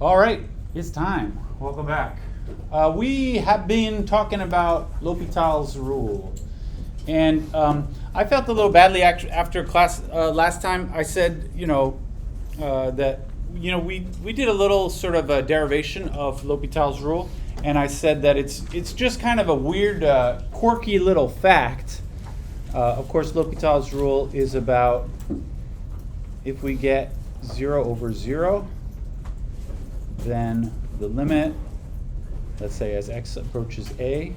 All right, it's time. Welcome back. We have been talking about L'Hopital's rule. And I felt a little badly after class last time. I said, that, we did a little sort of a derivation of L'Hopital's rule. And I said that it's just kind of a weird, quirky little fact. Of course, L'Hopital's rule is about if we get 0 over 0, then the limit, let's say as x approaches a,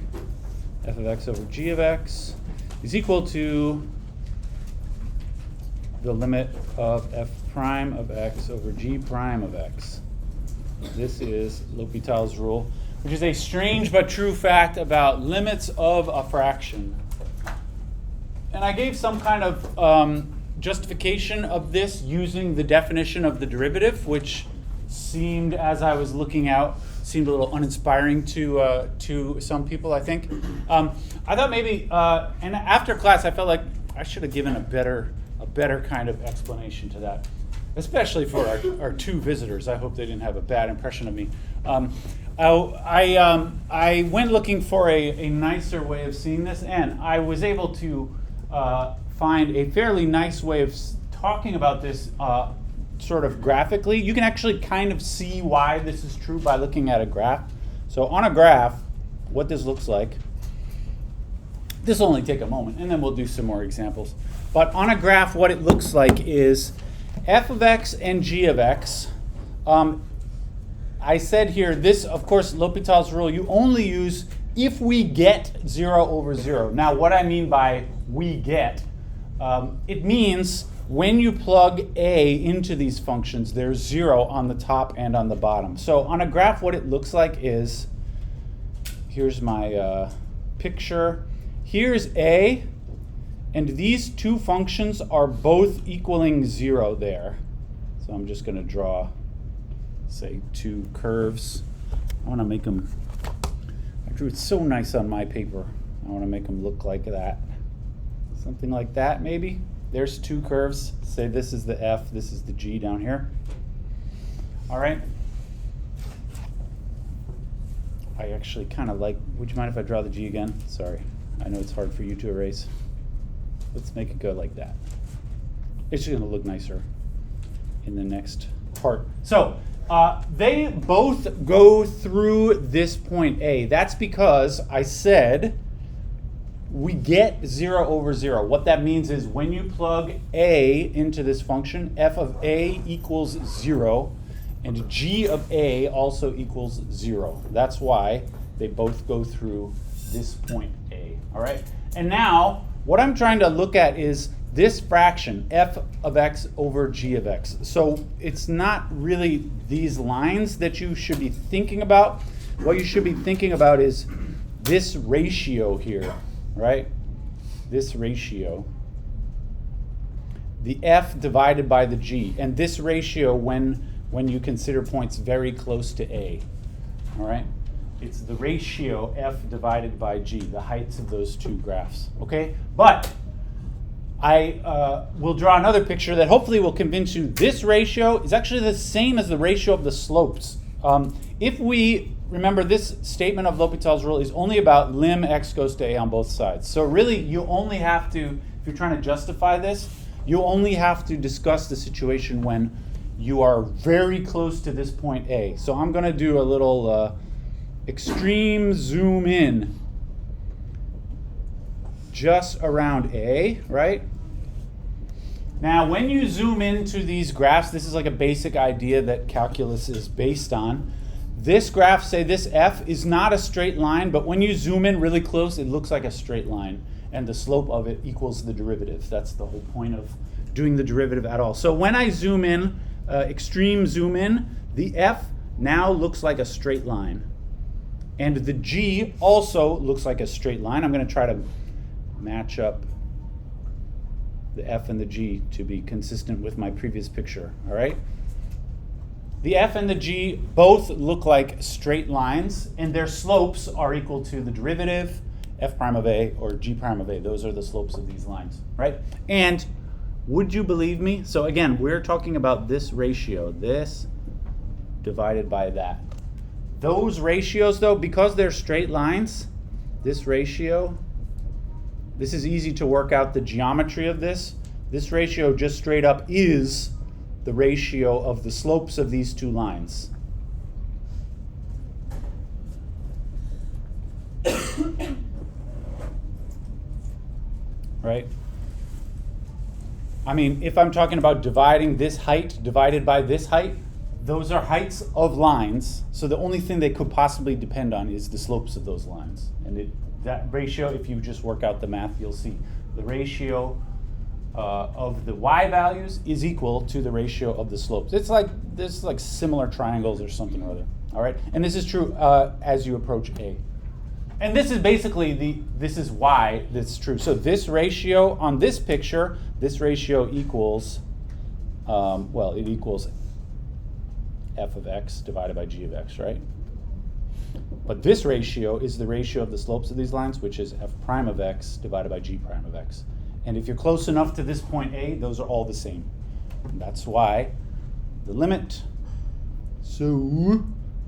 f of x over g of x is equal to the limit of f prime of x over g prime of x. This is L'Hopital's rule, which is a strange but true fact about limits of a fraction. And I gave some kind of justification of this using the definition of the derivative, which seemed, as I was looking out, seemed a little uninspiring to some people, I think. I thought maybe, and after class, I felt like I should have given a better kind of explanation to that, especially for our two visitors. I hope they didn't have a bad impression of me. I went looking for a nicer way of seeing this, and I was able to find a fairly nice way of talking about this sort of graphically. You can actually kind of see why this is true by looking at a graph. So on a graph, what this looks like, this will only take a moment, and then we'll do some more examples. But on a graph, what it looks like is f of x and g of x. I said here, this, of course, L'Hopital's rule, you only use if we get 0 over 0. Now, what I mean by we get, it means when you plug a into these functions, there's 0 on the top and on the bottom. So on a graph, what it looks like is, here's my picture. Here's a, and these two functions are both equaling 0 there. So I'm just going to draw, say, two curves. I want to make them, I drew it so nice on my paper. I want to make them look like that. Something like that, maybe. There's two curves. Say this is the f, this is the g down here. All right. I actually kind of like, would you mind if I draw the g again? Sorry, I know it's hard for you to erase. Let's make it go like that. It's just going to look nicer in the next part. So they both go through this point A. That's because I said we get 0 over 0. What that means is when you plug a into this function, f of a equals 0, and g of a also equals 0. That's why they both go through this point A. All right? And now, what I'm trying to look at is this fraction, f of x over g of x. So it's not really these lines that you should be thinking about. What you should be thinking about is this ratio here, right? This ratio. The f divided by the g. And this ratio when you consider points very close to a. All right? It's the ratio f divided by g, the heights of those two graphs. Okay? But I will draw another picture that hopefully will convince you this ratio is actually the same as the ratio of the slopes. If we remember, this statement of L'Hopital's rule is only about lim x goes to a on both sides. So really, you only have to, if you're trying to justify this, you only have to discuss the situation when you are very close to this point A. So I'm going to do a little extreme zoom in just around A, right? Now, when you zoom into these graphs, this is like a basic idea that calculus is based on. This graph, say this f, is not a straight line, but when you zoom in really close, it looks like a straight line, and the slope of it equals the derivative. That's the whole point of doing the derivative at all. So when I zoom in, extreme zoom in, the f now looks like a straight line. And the g also looks like a straight line. I'm going to try to match up the f and the g to be consistent with my previous picture, all right? The f and the g both look like straight lines, and their slopes are equal to the derivative, f prime of a or g prime of a. Those are the slopes of these lines, right? And would you believe me? So again, we're talking about this ratio, this divided by that. Those ratios, though, because they're straight lines, this ratio, this is easy to work out the geometry of this. This ratio just straight up is the ratio of the slopes of these two lines. Right? I mean, if I'm talking about dividing this height divided by this height, those are heights of lines, so the only thing they could possibly depend on is the slopes of those lines. And that ratio, if you just work out the math, you'll see the ratio of the y values is equal to the ratio of the slopes. It's like this, like similar triangles or something or other. All right, and this is true as you approach A. And this is basically this is why that's true. So this ratio on this picture, this ratio equals, well, it equals f of x divided by g of x, right? But this ratio is the ratio of the slopes of these lines, which is f prime of x divided by g prime of x. And if you're close enough to this point A, those are all the same. And that's why the limit, so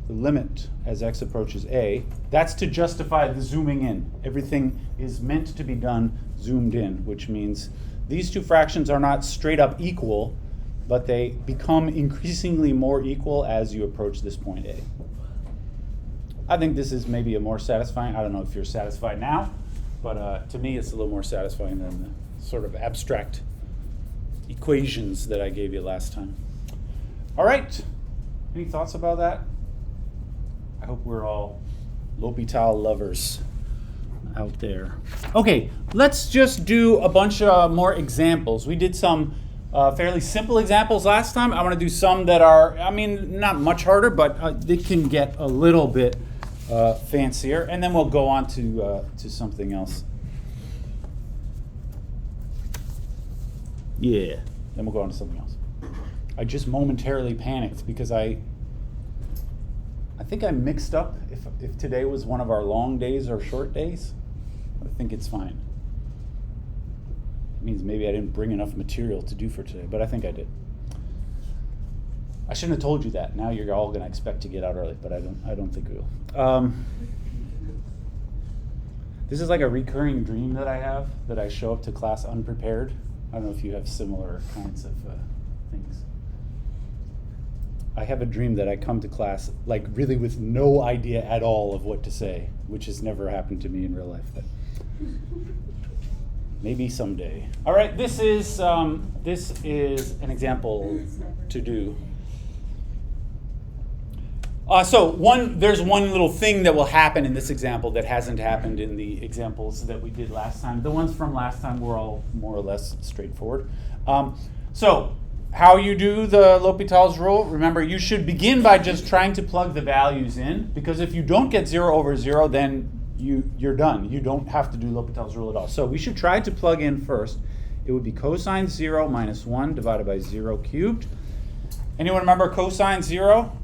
the limit as x approaches A, that's to justify the zooming in. Everything is meant to be done zoomed in, which means these two fractions are not straight up equal, but they become increasingly more equal as you approach this point A. I think this is maybe a more satisfying, I don't know if you're satisfied now, but to me it's a little more satisfying than the sort of abstract equations that I gave you last time. All right, any thoughts about that? I hope we're all L'Hopital lovers out there. Okay, let's just do a bunch of more examples. We did some fairly simple examples last time. I want to do some that are, I mean, not much harder, but they can get a little bit fancier, and then we'll go on to something else. Yeah, then we'll go on to something else. I just momentarily panicked because I think I mixed up if today was one of our long days or short days. I think it's fine. It means maybe I didn't bring enough material to do for today, but I think I did. I shouldn't have told you that. Now you're all going to expect to get out early, but I don't think we will. This is like a recurring dream that I have, that I show up to class unprepared. I don't know if you have similar kinds of things. I have a dream that I come to class like really with no idea at all of what to say, which has never happened to me in real life. But maybe someday. All right, this is an example to do. There's one little thing that will happen in this example that hasn't happened in the examples that we did last time. The ones from last time were all more or less straightforward. How you do the L'Hopital's rule, remember you should begin by just trying to plug the values in, because if you don't get 0 over 0, then you're done. You don't have to do L'Hopital's rule at all. So we should try to plug in first. It would be cosine 0 minus 1 divided by 0 cubed. Anyone remember cosine 0?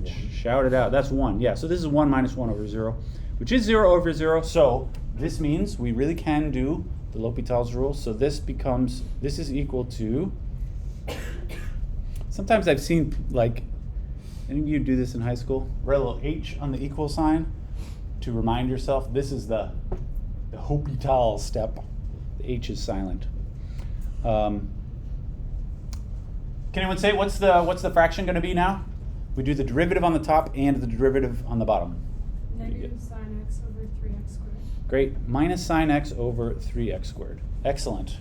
Yeah. Shout it out. That's 1. Yeah, so this is 1 minus 1 over 0, which is 0 over 0. So this means we really can do the L'Hopital's rule. So this is equal to, sometimes I've seen, like, any of you do this in high school? Write a little H on the equal sign to remind yourself this is the L'Hopital step. The H is silent. Can anyone say what's the fraction going to be now? We do the derivative on the top and the derivative on the bottom. Negative sine x over 3x squared. Great. Minus sine x over 3x squared. Excellent.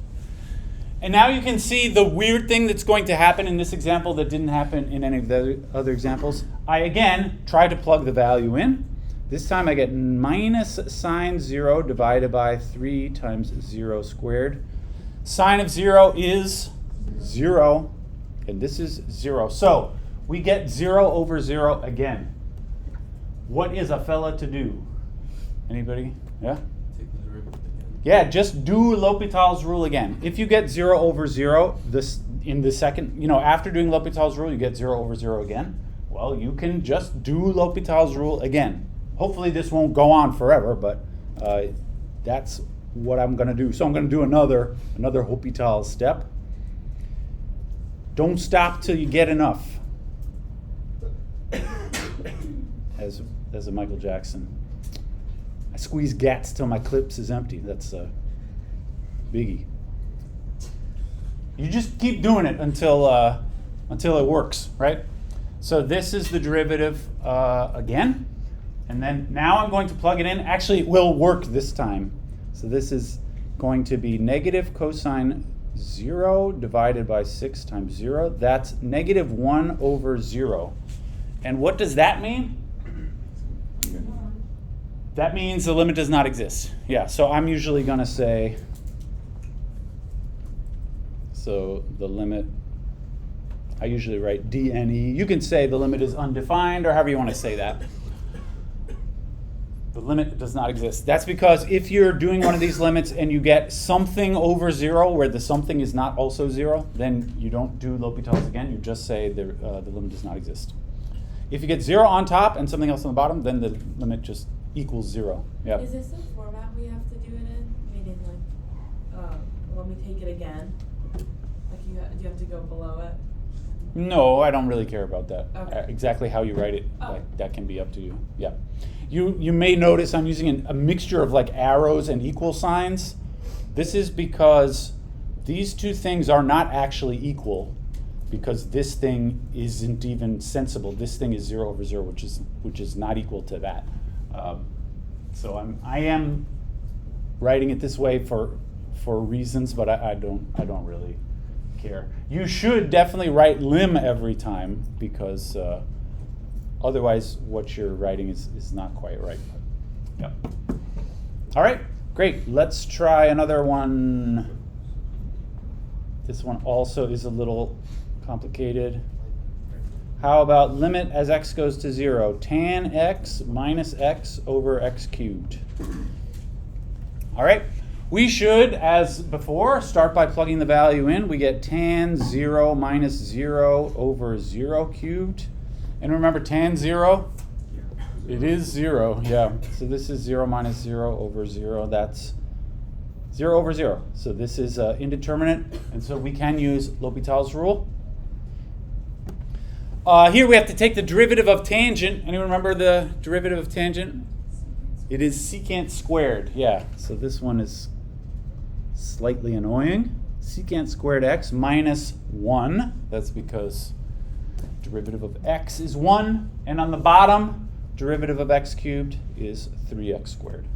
And now you can see the weird thing that's going to happen in this example that didn't happen in any of the other examples. I, again, try to plug the value in. This time I get minus sine 0 divided by 3 times 0 squared. Sine of 0 is 0, and this is 0. So we get 0 over 0 again. What is a fella to do? Anybody? Yeah? Take the derivative again. Yeah, just do L'Hopital's rule again. If you get 0 over 0, this in the second, after doing L'Hopital's rule, you get 0 over 0 again. Well, you can just do L'Hopital's rule again. Hopefully this won't go on forever, but that's what I'm going to do. So I'm going to do another L'Hopital step. Don't stop till you get enough. as a Michael Jackson. I squeeze gats till my clips is empty. That's a biggie. You just keep doing it until it works, right? So this is the derivative again. And then now I'm going to plug it in. Actually, it will work this time. So this is going to be negative cosine 0 divided by 6 times 0. That's negative 1 over 0. And what does that mean? That means the limit does not exist. Yeah, so I'm usually going to say, so the limit, I usually write dne. You can say the limit is undefined or however you want to say that. The limit does not exist. That's because if you're doing one of these limits and you get something over 0 where the something is not also 0, then you don't do L'Hopital's again. You just say the limit does not exist. If you get 0 on top and something else on the bottom, then the limit just equals 0. Yeah. Is this the format we have to do it in? Meaning, like, when we take it again, like do you have to go below it? No, I don't really care about that. Okay. Exactly how you write it, that can be up to you. Yeah. You may notice I'm using a mixture of like arrows and equal signs. This is because these two things are not actually equal, because this thing isn't even sensible. This thing is 0 over 0, which is not equal to that. So I am writing it this way for reasons, but I don't really care. You should definitely write lim every time, because otherwise what you're writing is not quite right. Yeah. All right, great. Let's try another one. This one also is a little complicated. How about limit as x goes to 0, tan x minus x over x cubed? All right. We should, as before, start by plugging the value in. We get tan 0 minus 0 over 0 cubed. And remember, tan 0, it is 0. Yeah. So this is 0 minus 0 over 0. That's 0 over 0. So this is indeterminate. And so we can use L'Hopital's rule. Here we have to take the derivative of tangent. Anyone remember the derivative of tangent? It is secant squared. Yeah. So this one is slightly annoying. Secant squared x minus 1. That's because derivative of x is 1. And on the bottom, derivative of x cubed is 3x squared.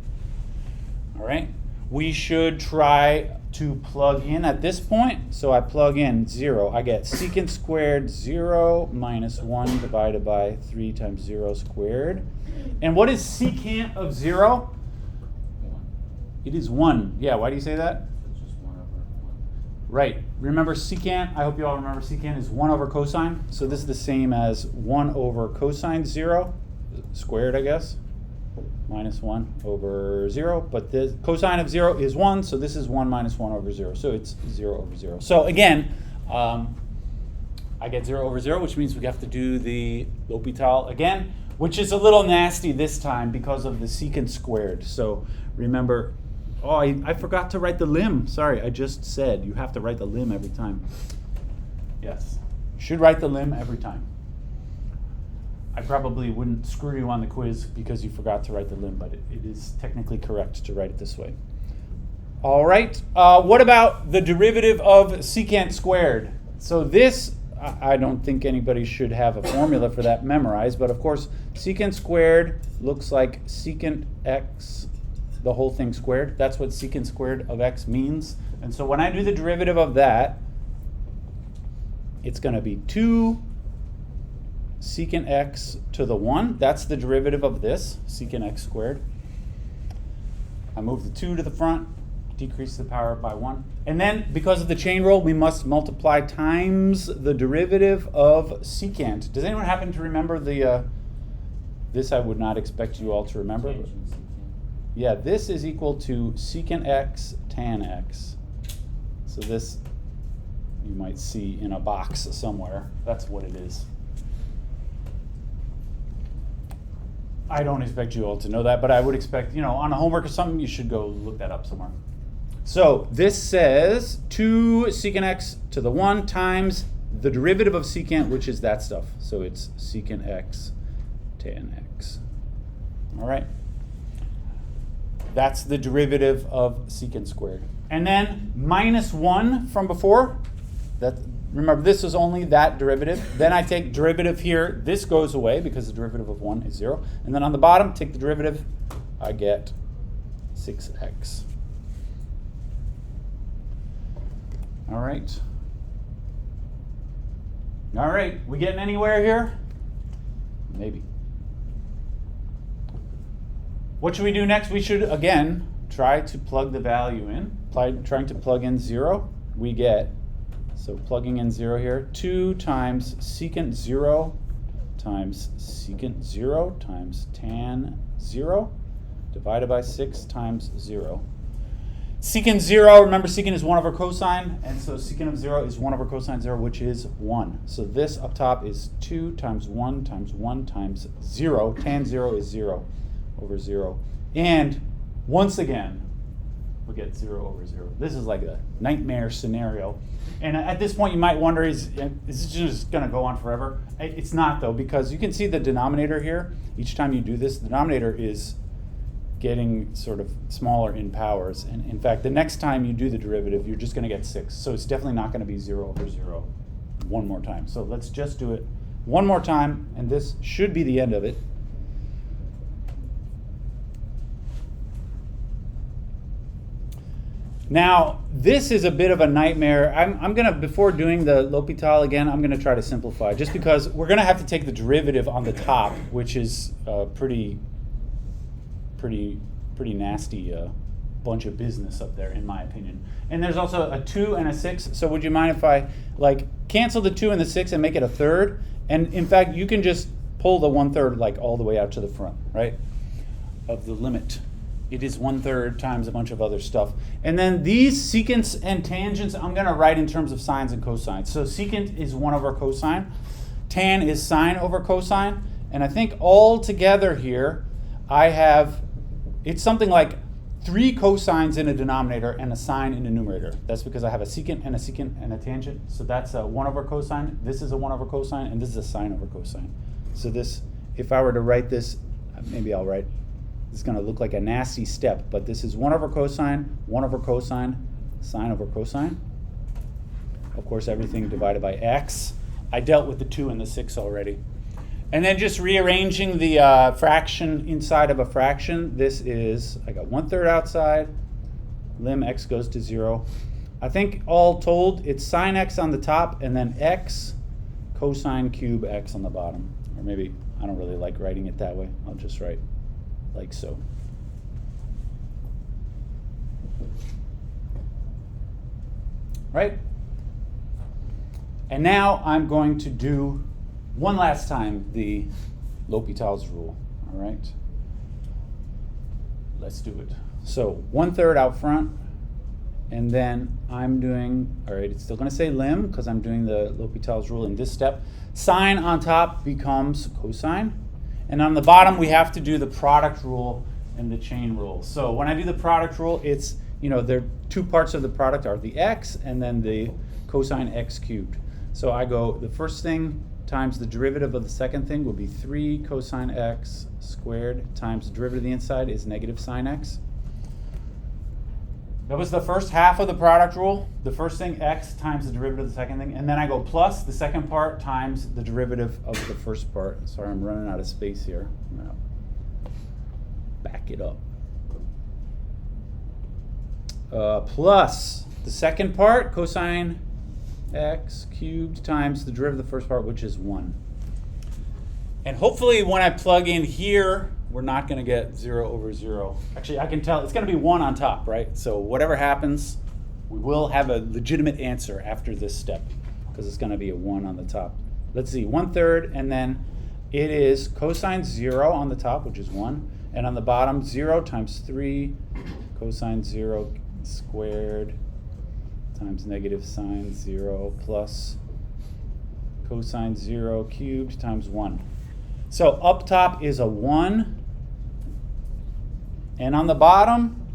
All right. We should try to plug in at this point. So I plug in 0. I get secant squared 0 minus 1 divided by 3 times 0 squared. And what is secant of 0? It is 1. Yeah, why do you say that? It's just 1 over 1. Right. Remember secant, I hope you all remember secant is 1 over cosine. So this is the same as 1 over cosine 0, squared, I guess, minus 1 over 0. But the cosine of 0 is 1, so this is 1 minus 1 over 0. So it's 0 over 0. So again, I get 0 over 0, which means we have to do the L'Hopital again, which is a little nasty this time because of the secant squared. So remember, oh, I forgot to write the lim. Sorry, I just said you have to write the lim every time. Yes, you should write the lim every time. I probably wouldn't screw you on the quiz because you forgot to write the lim, but it is technically correct to write it this way. All right, what about the derivative of secant squared? So this, I don't think anybody should have a formula for that memorized, but of course, secant squared looks like secant x, the whole thing squared. That's what secant squared of x means. And so when I do the derivative of that, it's going to be 2 secant x to the 1. That's the derivative of this, secant x squared. I move the 2 to the front, decrease the power by 1. And then, because of the chain rule, we must multiply times the derivative of secant. Does anyone happen to remember the, this I would not expect you all to remember. Yeah, this is equal to secant x tan x. So this you might see in a box somewhere. That's what it is. I don't expect you all to know that, but I would expect, on a homework or something, you should go look that up somewhere. So this says 2 secant x to the 1 times the derivative of secant, which is that stuff. So it's secant x tan x. All right. That's the derivative of secant squared. And then minus 1 from before. Remember, this is only that derivative. Then I take derivative here. This goes away because the derivative of 1 is 0. And then on the bottom, take the derivative. I get 6x. All right. All right. We getting anywhere here? Maybe. What should we do next? We should, again, try to plug the value in. Trying to plug in 0, we get, so plugging in 0 here, 2 times secant 0 times secant 0 times tan 0 divided by 6 times 0. Secant 0, remember secant is 1 over cosine, and so secant of 0 is 1 over cosine 0, which is 1. So this up top is 2 times 1 times 1 times 0. Tan 0 is 0 over 0. And once again, we get 0 over 0. This is like a nightmare scenario. And at this point, you might wonder, is this just going to go on forever? It's not, though, because you can see the denominator here. Each time you do this, the denominator is getting sort of smaller in powers. And in fact, the next time you do the derivative, you're just going to get 6. So it's definitely not going to be 0 over 0 one more time. So let's just do it one more time, and this should be the end of it. Now, this is a bit of a nightmare. I'm going to, before doing the L'Hopital again, I'm going to try to simplify, just because we're going to have to take the derivative on the top, which is pretty nasty bunch of business up there, in my opinion. And there's also a 2 and a 6. So would you mind if I cancel the 2 and the 6 and make it a third? And in fact, you can just pull the 1/3 all the way out to the front, right, of the limit. It is 1/3 times a bunch of other stuff. And then these secants and tangents, I'm going to write in terms of sines and cosines. So secant is 1 over cosine. Tan is sine over cosine. And I think all together here, I have, it's something like 3 cosines in a denominator and a sine in a numerator. That's because I have a secant and a tangent. So that's a 1 over cosine. This is a 1 over cosine, and this is a sine over cosine. So this, if I were to write this, maybe I'll write, it's going to look like a nasty step, but this is 1 over cosine, 1 over cosine, sine over cosine. Of course, everything divided by x. I dealt with the 2 and the 6 already. And then just rearranging the fraction inside of a fraction. This is, I got 1/3 outside, lim x goes to 0. I think all told, it's sine x on the top, and then x cosine cube x on the bottom. Or maybe, I don't really like writing it that way. I'll just write like so. Right? And now I'm going to do one last time the L'Hopital's rule. All right? Let's do it. So 1/3 out front, and then I'm doing, all right, it's still going to say lim because I'm doing the L'Hopital's rule in this step. Sine on top becomes cosine. And on the bottom, we have to do the product rule and the chain rule. So when I do the product rule, it's, there are 2 parts of the product are the x and then the cosine x cubed. So I go, the first thing times the derivative of the second thing will be 3 cosine x squared times the derivative of the inside is negative sine x. That was the first half of the product rule. The first thing, x times the derivative of the second thing. And then I go plus the second part times the derivative of the first part. Sorry, I'm running out of space here. I'm going to back it up. Plus the second part, cosine x cubed times the derivative of the first part, which is 1. And hopefully when I plug in here, we're not going to get 0 over 0. Actually, I can tell it's going to be 1 on top, right? So whatever happens, we will have a legitimate answer after this step because it's going to be a 1 on the top. Let's see, 1/3, and then it is cosine 0 on the top, which is 1, and on the bottom, 0 times 3 cosine 0 squared times negative sine 0 plus cosine 0 cubed times 1. So up top is a 1. And on the bottom,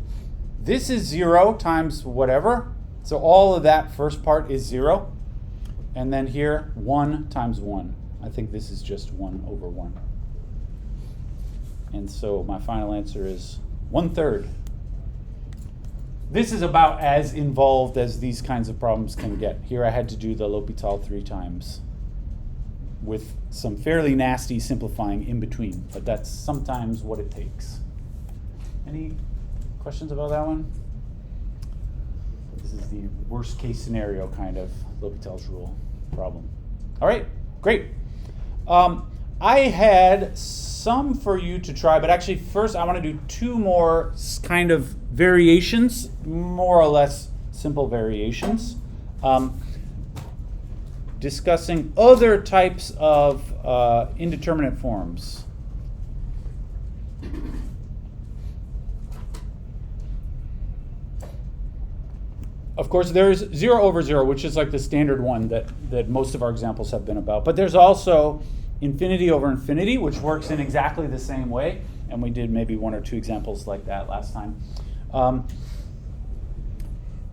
this is 0 times whatever. So all of that first part is 0. And then here, 1 times 1. I think this is just 1 over 1. And so my final answer is 1/3. This is about as involved as these kinds of problems can get. Here I had to do the L'Hopital 3 times with some fairly nasty simplifying in between, but that's sometimes what it takes. Any questions about that one? This is the worst case scenario kind of L'Hopital's rule problem. All right, great. I had some for you to try, but actually first I want to do 2 more kind of variations, more or less simple variations, discussing other types of indeterminate forms. Of course, there's 0 over 0, which is like the standard one that most of our examples have been about. But there's also infinity over infinity, which works in exactly the same way. And we did maybe 1 or 2 examples like that last time.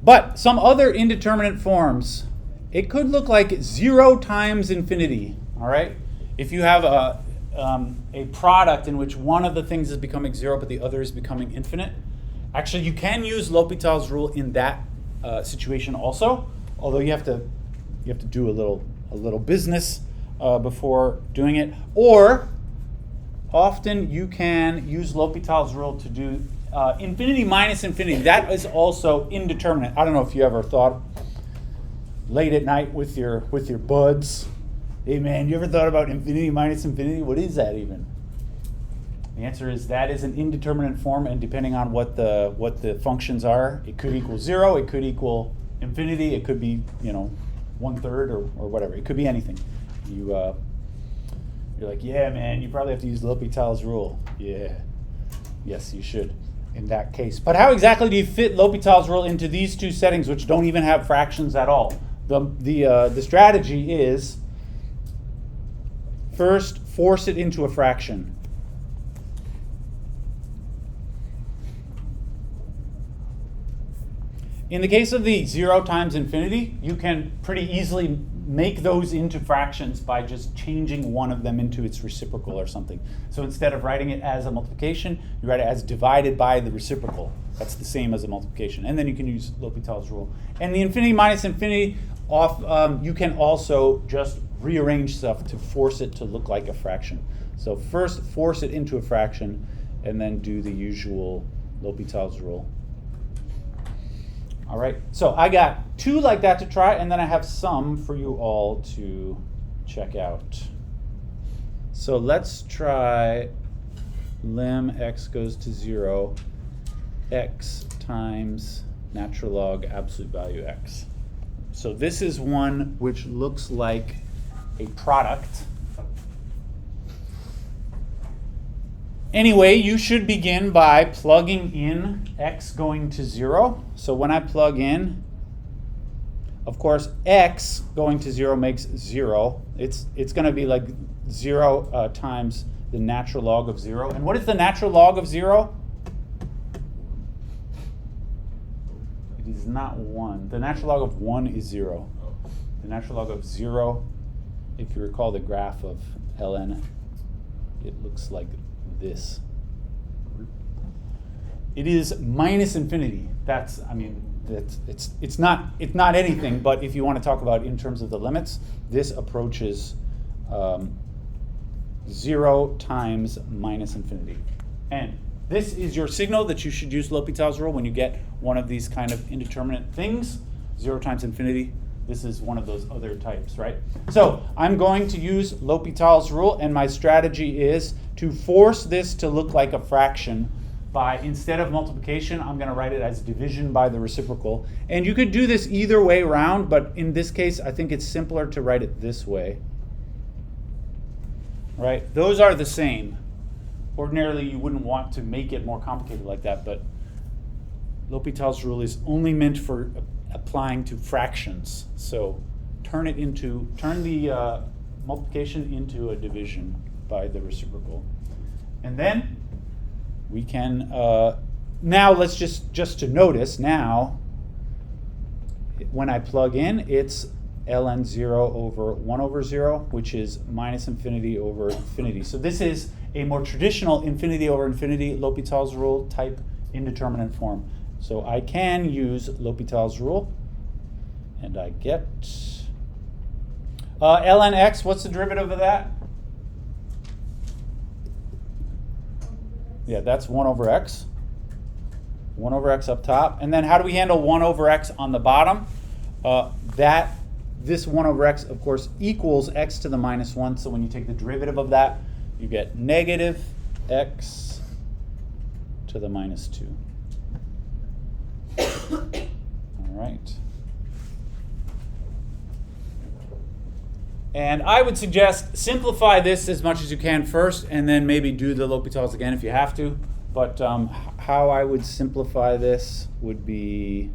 But some other indeterminate forms, it could look like 0 times infinity, all right? If you have a product in which one of the things is becoming 0 but the other is becoming infinite, actually you can use L'Hopital's rule in that situation also, although you have to do a little business before doing it. Or often you can use L'Hopital's rule to do infinity minus infinity. That is also indeterminate. I don't know if you ever thought late at night with your buds, hey man, you ever thought about infinity minus infinity? What is that even? The answer is that is an indeterminate form, and depending on what the functions are, it could equal 0, it could equal infinity, it could be 1/3 or whatever. It could be anything. You're like, yeah, man, you probably have to use L'Hopital's rule. Yeah, yes, you should in that case. But how exactly do you fit L'Hopital's rule into these 2 settings, which don't even have fractions at all? The strategy is first force it into a fraction. In the case of the 0 times infinity, you can pretty easily make those into fractions by just changing one of them into its reciprocal or something. So instead of writing it as a multiplication, you write it as divided by the reciprocal. That's the same as a multiplication. And then you can use L'Hopital's rule. And the infinity minus infinity, you can also just rearrange stuff to force it to look like a fraction. So first force it into a fraction, and then do the usual L'Hopital's rule. All right, so I got 2 like that to try, and then I have some for you all to check out. So let's try lim x goes to 0, x times natural log absolute value x. So this is one which looks like a product. Anyway, you should begin by plugging in x going to 0. So when I plug in, of course, x going to 0 makes 0. It's going to be like 0 times the natural log of 0. And what is the natural log of 0? It is not 1. The natural log of 1 is 0. The natural log of 0, if you recall the graph of ln, it looks like this. It is minus infinity. It's not anything, but if you want to talk about in terms of the limits, this approaches 0 times minus infinity. And this is your signal that you should use L'Hopital's rule when you get one of these kind of indeterminate things. 0 times infinity. This is one of those other types, right? So I'm going to use L'Hopital's rule, and my strategy is to force this to look like a fraction by, instead of multiplication, I'm going to write it as division by the reciprocal. And you could do this either way around, but in this case, I think it's simpler to write it this way. Right? Those are the same. Ordinarily, you wouldn't want to make it more complicated like that, but L'Hopital's rule is only meant for applying to fractions. So turn the multiplication into a division by the reciprocal. And then we can, now let's just to notice, now when I plug in, it's ln 0 over 1 over 0, which is minus infinity over infinity. So this is a more traditional infinity over infinity L'Hopital's rule type indeterminate form. So I can use L'Hopital's rule, and I get ln x. What's the derivative of that? Yeah, that's 1 over x. 1 over x up top. And then how do we handle 1 over x on the bottom? This 1 over x, of course, equals x to the minus 1. So when you take the derivative of that, you get negative x to the minus 2. All right. And I would suggest simplify this as much as you can first, and then maybe do the L'Hopital's again if you have to. But how I would simplify this would be,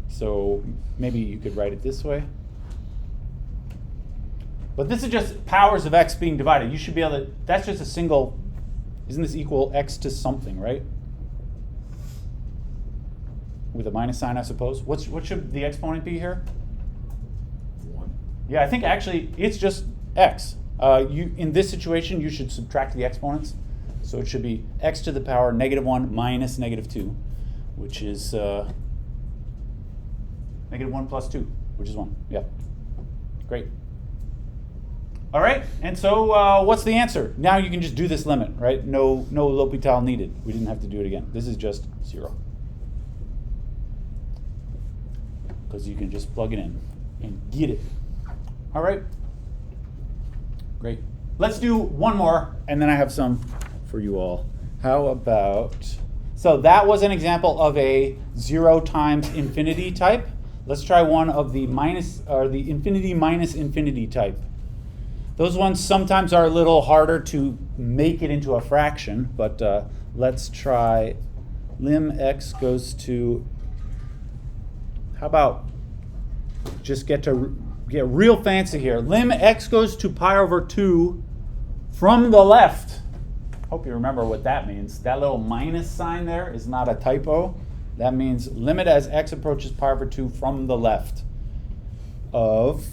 so maybe you could write it this way. But this is just powers of x being divided. You should be able to, that's just a single, isn't this equal x to something, right? With a minus sign, I suppose. What should the exponent be here? 1. Yeah, I think actually it's just x. In this situation, you should subtract the exponents. So it should be x to the power negative 1 minus negative 2, which is negative 1 plus 2, which is 1. Yeah, great. All right, and so what's the answer? Now you can just do this limit, right? No L'Hopital needed. We didn't have to do it again. This is just 0. Because you can just plug it in and get it. All right, great. Let's do one more, and then I have some for you all. How about, so that was an example of a 0 times infinity type. Let's try one of the the infinity minus infinity type. Those ones sometimes are a little harder to make it into a fraction, but let's try lim x goes to, how about just get real fancy here. Lim x goes to pi over 2 from the left. Hope you remember what that means. That little minus sign there is not a typo. That means limit as x approaches pi over 2 from the left of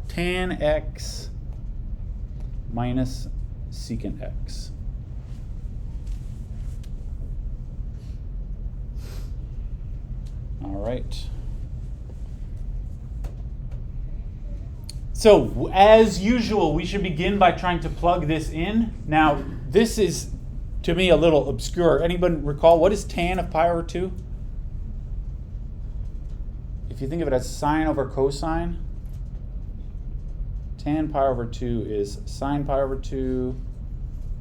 tan x minus secant x. All right. So, as usual, we should begin by trying to plug this in. Now, this is, to me, a little obscure. Anybody recall, what is tan of pi over 2? If you think of it as sine over cosine, tan pi over 2 is sine pi over 2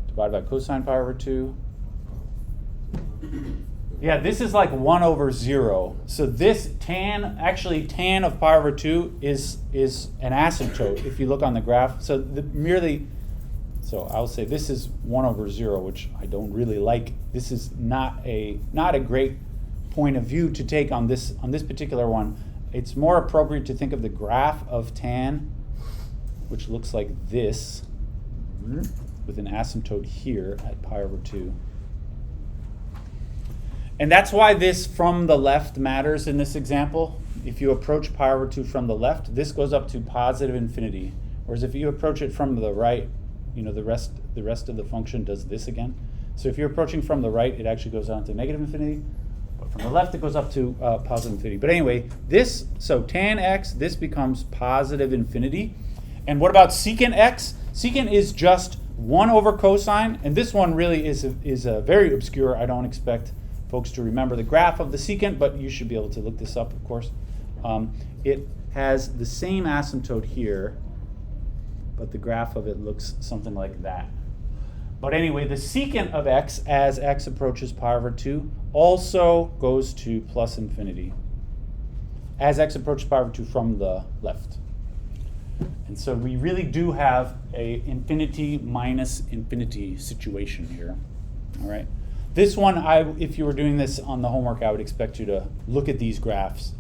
divided by cosine pi over 2. Yeah, this is like 1 over 0. So this tan of pi over 2 is an asymptote if you look on the graph. So so I'll say this is 1 over 0, which I don't really like. This is not a great point of view to take on this particular one. It's more appropriate to think of the graph of tan, which looks like this, with an asymptote here at pi over 2. And that's why this from the left matters in this example. If you approach pi over 2 from the left, this goes up to positive infinity. Whereas if you approach it from the right, the rest of the function does this again. So if you're approaching from the right, it actually goes down to negative infinity. But from the left, it goes up to positive infinity. But anyway, so tan x, this becomes positive infinity. And what about secant x? Secant is just 1 over cosine. And this one really is very obscure. I don't expect folks to remember the graph of the secant, but you should be able to look this up, of course. It has the same asymptote here, but the graph of it looks something like that. But anyway, the secant of x as x approaches pi over 2 also goes to plus infinity as x approaches pi over 2 from the left. And so we really do have a infinity minus infinity situation here. All right. This one, if you were doing this on the homework, I would expect you to look at these graphs.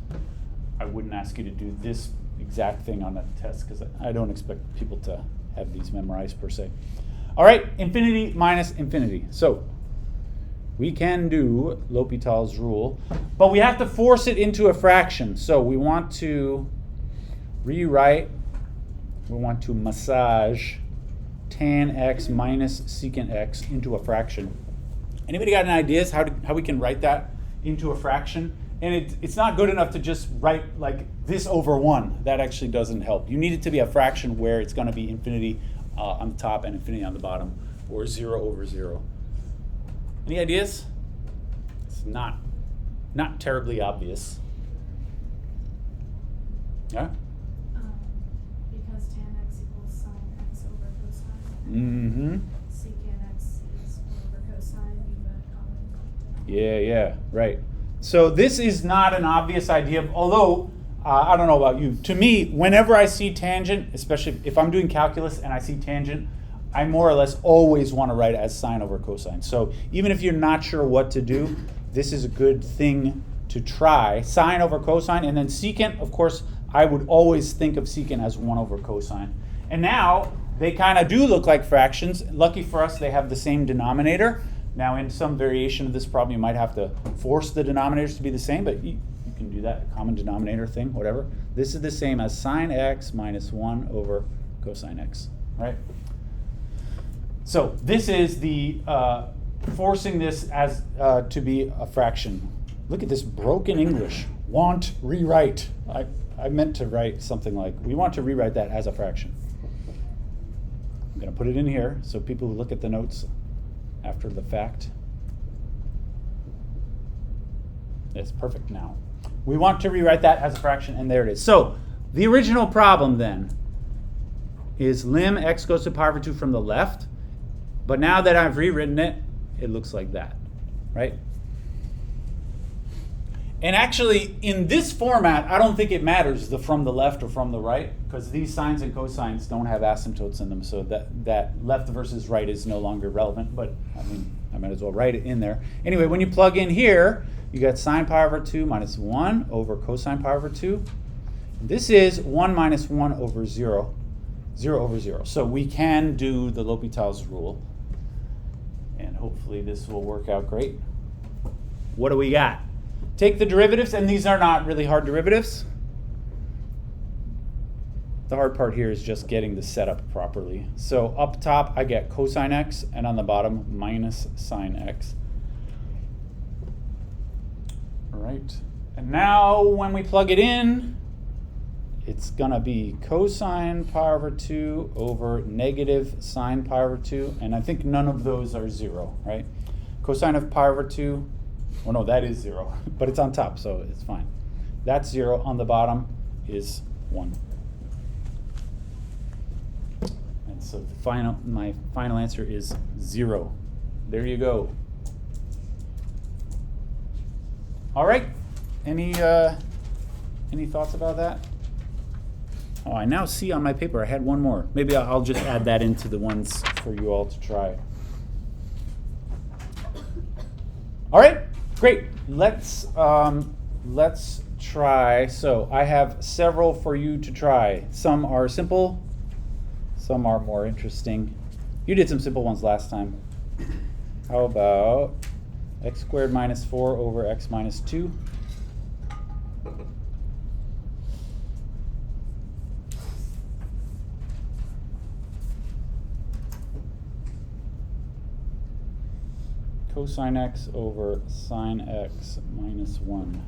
I wouldn't ask you to do this exact thing on a test because I don't expect people to have these memorized per se. All right, infinity minus infinity. So we can do L'Hopital's rule, but we have to force it into a fraction. So we want to rewrite, we want to massage tan x minus secant x into a fraction. Anybody got any ideas how we can write that into a fraction? And it's not good enough to just write like this over 1. That actually doesn't help. You need it to be a fraction where it's going to be infinity on the top and infinity on the bottom, or 0 over 0. Any ideas? It's not terribly obvious. Yeah? Because tan x equals sine x over cosine. Mm-hmm. Secant x is 1 over cosine, you have a common denominator. Yeah, right. So this is not an obvious idea, although, I don't know about you. To me, whenever I see tangent, especially if I'm doing calculus and I see tangent, I more or less always want to write it as sine over cosine. So even if you're not sure what to do, this is a good thing to try. Sine over cosine, and then secant, of course, I would always think of secant as 1 over cosine. And now, they kind of do look like fractions. Lucky for us, they have the same denominator. Now, in some variation of this problem, you might have to force the denominators to be the same, but you can do that, a common denominator thing, whatever. This is the same as sine x minus 1 over cosine x, right? So this is the forcing this as to be a fraction. Look at this broken English. Want, rewrite. I meant to write something like, we want to rewrite that as a fraction. I'm going to put it in here so people who look at the notes after the fact. It's perfect now. We want to rewrite that as a fraction, and there it is. So the original problem then is lim x goes to the power of 2 from the left, but now that I've rewritten it, it looks like that, right? And actually, in this format, I don't think it matters the from the left or from the right, because these sines and cosines don't have asymptotes in them, so that left versus right is no longer relevant, but I mean, I might as well write it in there. Anyway, when you plug in here, you got sine pi over 2 minus 1 over cosine pi over 2. This is 1 minus 1 over 0, 0 over 0. So we can do the L'Hopital's rule, and hopefully this will work out great. What do we got? Take the derivatives, and these are not really hard derivatives. The hard part here is just getting the setup properly. So up top, I get cosine x, and on the bottom, minus sine x. All right. And now when we plug it in, it's going to be cosine pi over 2 over negative sine pi over 2. And I think none of those are 0, right? Cosine of pi over 2. Oh no, that is 0, but it's on top, so it's fine. That's 0. On the bottom is 1. And so my final answer is 0. There you go. All right. Any thoughts about that? Oh, I now see on my paper I had one more. Maybe I'll just add that into the ones for you all to try. All right. Great. Let's try. So I have several for you to try. Some are simple. Some are more interesting. You did some simple ones last time. How about x squared minus 4 over x minus 2? Cosine x over sine x minus 1.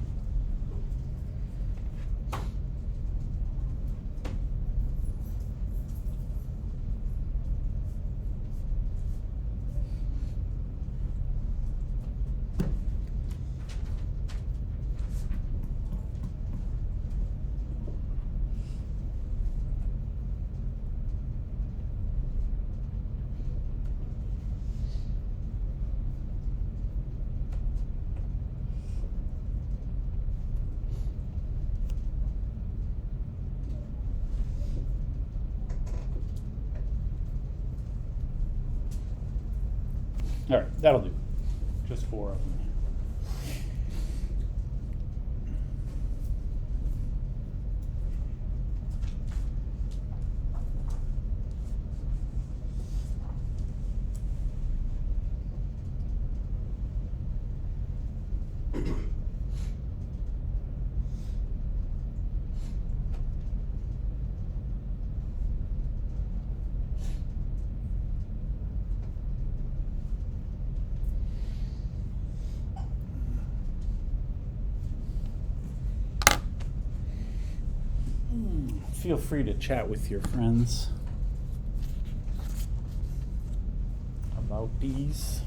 All right, that'll do. Just 4 of them. feel free to chat with your friends about these.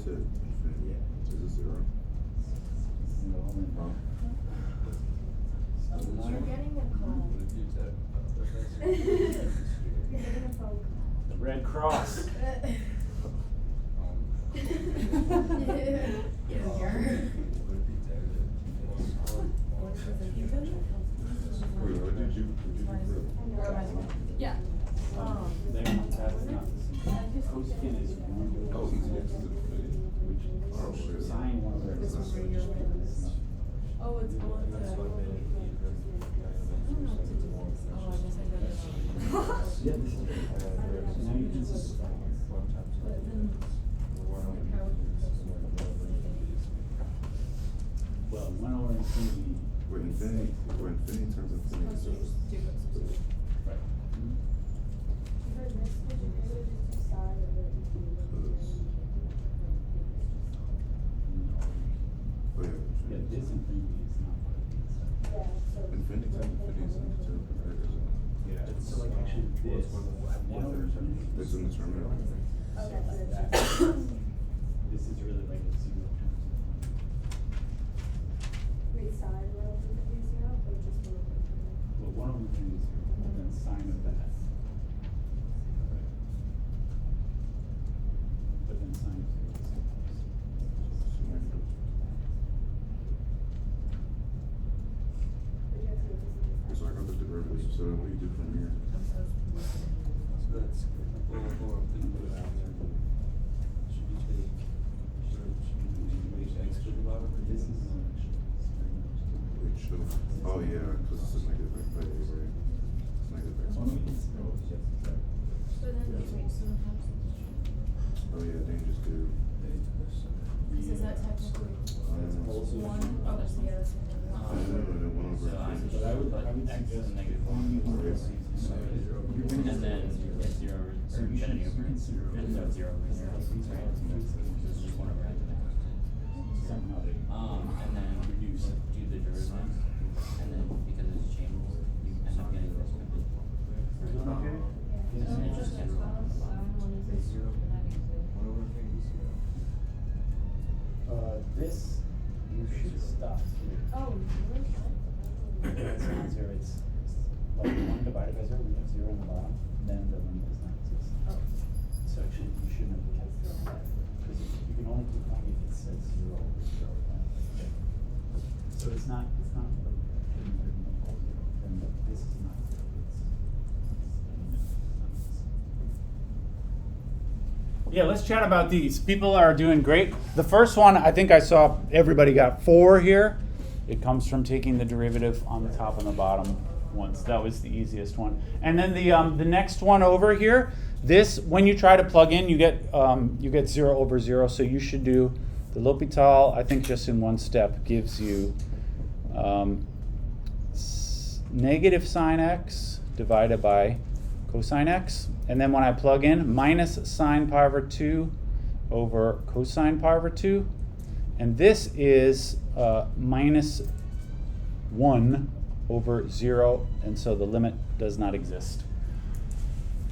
to infinity. Is it zero? You're getting a call. You're getting a phone call. The Red Cross. Yeah. That's not the co-skin is one of Oh, those he's next to the which sign one of their. This one where you're oh, it's on the. Oh, I guess I read it wrong. Yeah, this is. Now you can. infinity. Where infinity turns infinity Supposed to to just do it substitute. Right. For this, the derivative is just side of the Oh yeah. Yeah, this infinity is not part of the inside. Yeah, so. Infinity turns infinity is indeterminate. Yeah, so like actually this, one over infinity. It's indeterminate. Okay, so it's That- just. This is really like a zero terms. Wait, side row of the zero, or just one of them? Well, one over infinity is zero, and then sine of that. Right. But then sine of zero is zero. But you have to do this. So I got the derivative, so what do you do from here? So that's, or we put it out there. Should we take, should we make x to the bottom? This is Wait, show. Oh yeah, because it's a negative x, right? It's negative x. So then, wait, so then how does it? Oh yeah, then you just do. Because is that technically one? Oh, that's the other thing. No, one over So I infinity. would x is negative one, and then it's zero or infinity over, and so it's zero over zero, right? So it's just one over infinity. somehow they. And then reduce, do the derivative, and then because it's changed, you end up getting this. Okay. And it just gets One over infinity is zero. This, you should stop here. Oh, really? It's not zero, it's like one divided by zero, we have zero in the bottom, then the limit does not exist. Oh. So actually, you shouldn't have kept that, because you can only keep one if it says zero over zero. Okay. So it's not like, then this is not zero, yeah, let's chat about these. People are doing great. The first one, I think I saw everybody got 4 here. It comes from taking the derivative on the top and the bottom ones. That was the easiest one. And then the next one over here, this, when you try to plug in, you get 0 over 0. So you should do the L'Hopital, I think just in one step, gives you negative sine x divided by cosine x. And then when I plug in, minus sine pi over 2 over cosine pi over 2. And this is minus 1 over 0, and so the limit does not exist.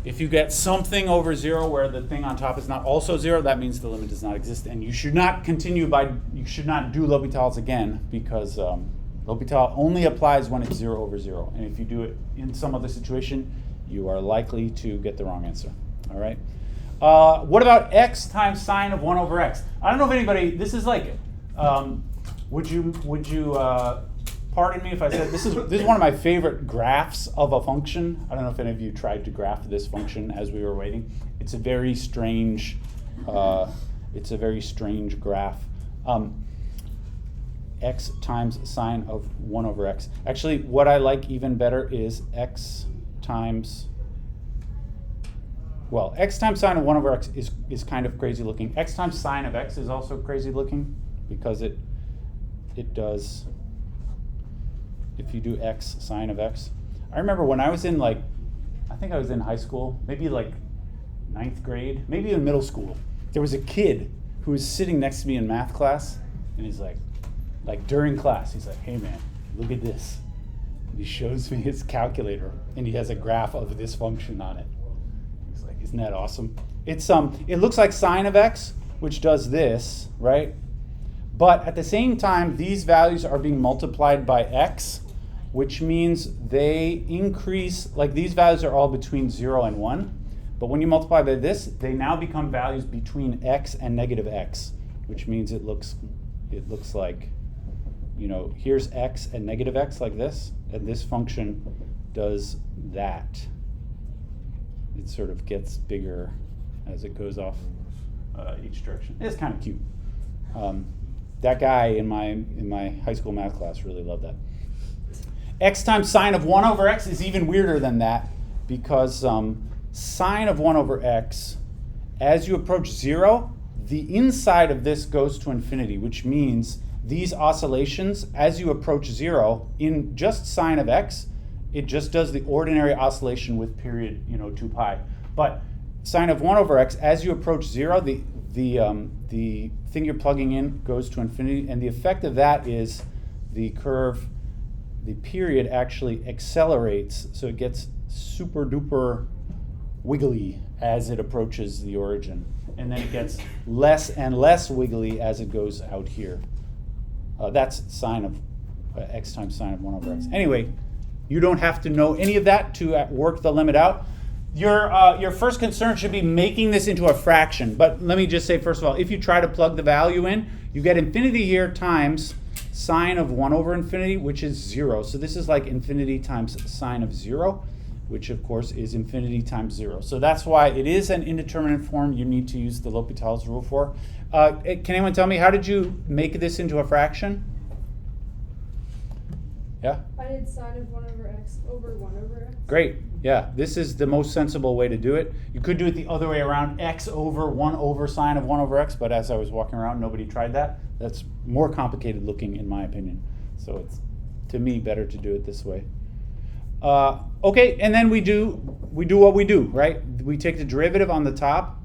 If you get something over 0 where the thing on top is not also 0, that means the limit does not exist. And you should not you should not do L'Hopital's again, because L'Hopital only applies when it's 0 over 0. And if you do it in some other situation, you are likely to get the wrong answer. All right. What about x times sine of 1 over x? I don't know if anybody, this is like, would you pardon me if I said this is one of my favorite graphs of a function. I don't know if any of you tried to graph this function as we were waiting. It's a very strange graph. X times sine of 1 over x. Actually, what I like even better is x times sine of 1 over x is kind of crazy looking. X times sine of x is also crazy looking, because it does, if you do x sine of x. I remember when I was in I think I was in high school, maybe like 9th grade, maybe in middle school, there was a kid who was sitting next to me in math class, and he's like during class, he's like, hey man, look at this. And he shows me his calculator, and he has a graph of this function on it. He's like, isn't that awesome? It's it looks like sine of x, which does this, right? But at the same time, these values are being multiplied by x, which means they increase, like these values are all between 0 and 1. But when you multiply by this, they now become values between x and negative x, which means it looks like, here's x and negative x like this, and this function does that. It sort of gets bigger as it goes off each direction. It's kind of cute. That guy in my high school math class really loved that. X times sine of 1 over x is even weirder than that, because sine of 1 over x, as you approach 0, the inside of this goes to infinity, which means these oscillations, as you approach 0, in just sine of x, it just does the ordinary oscillation with period, 2 pi. But sine of 1 over x, as you approach 0, the thing you're plugging in goes to infinity, and the effect of that is the curve, the period actually accelerates, so it gets super duper wiggly as it approaches the origin. And then it gets less and less wiggly as it goes out here. That's sine of x times sine of 1 over x. Anyway, you don't have to know any of that to work the limit out. Your first concern should be making this into a fraction. But let me just say, first of all, if you try to plug the value in, you get infinity here times sine of 1 over infinity, which is 0. So this is like infinity times sine of 0, which of course is infinity times 0. So that's why it is an indeterminate form you need to use the L'Hopital's rule for. Can anyone tell me, how did you make this into a fraction? Yeah? I did sine of 1 over x over 1 over x. Great. Yeah, this is the most sensible way to do it. You could do it the other way around, x over 1 over sine of 1 over x, but as I was walking around, nobody tried that. That's more complicated looking, in my opinion. So it's, to me, better to do it this way. Okay, and then we do what we do, right? We take the derivative on the top,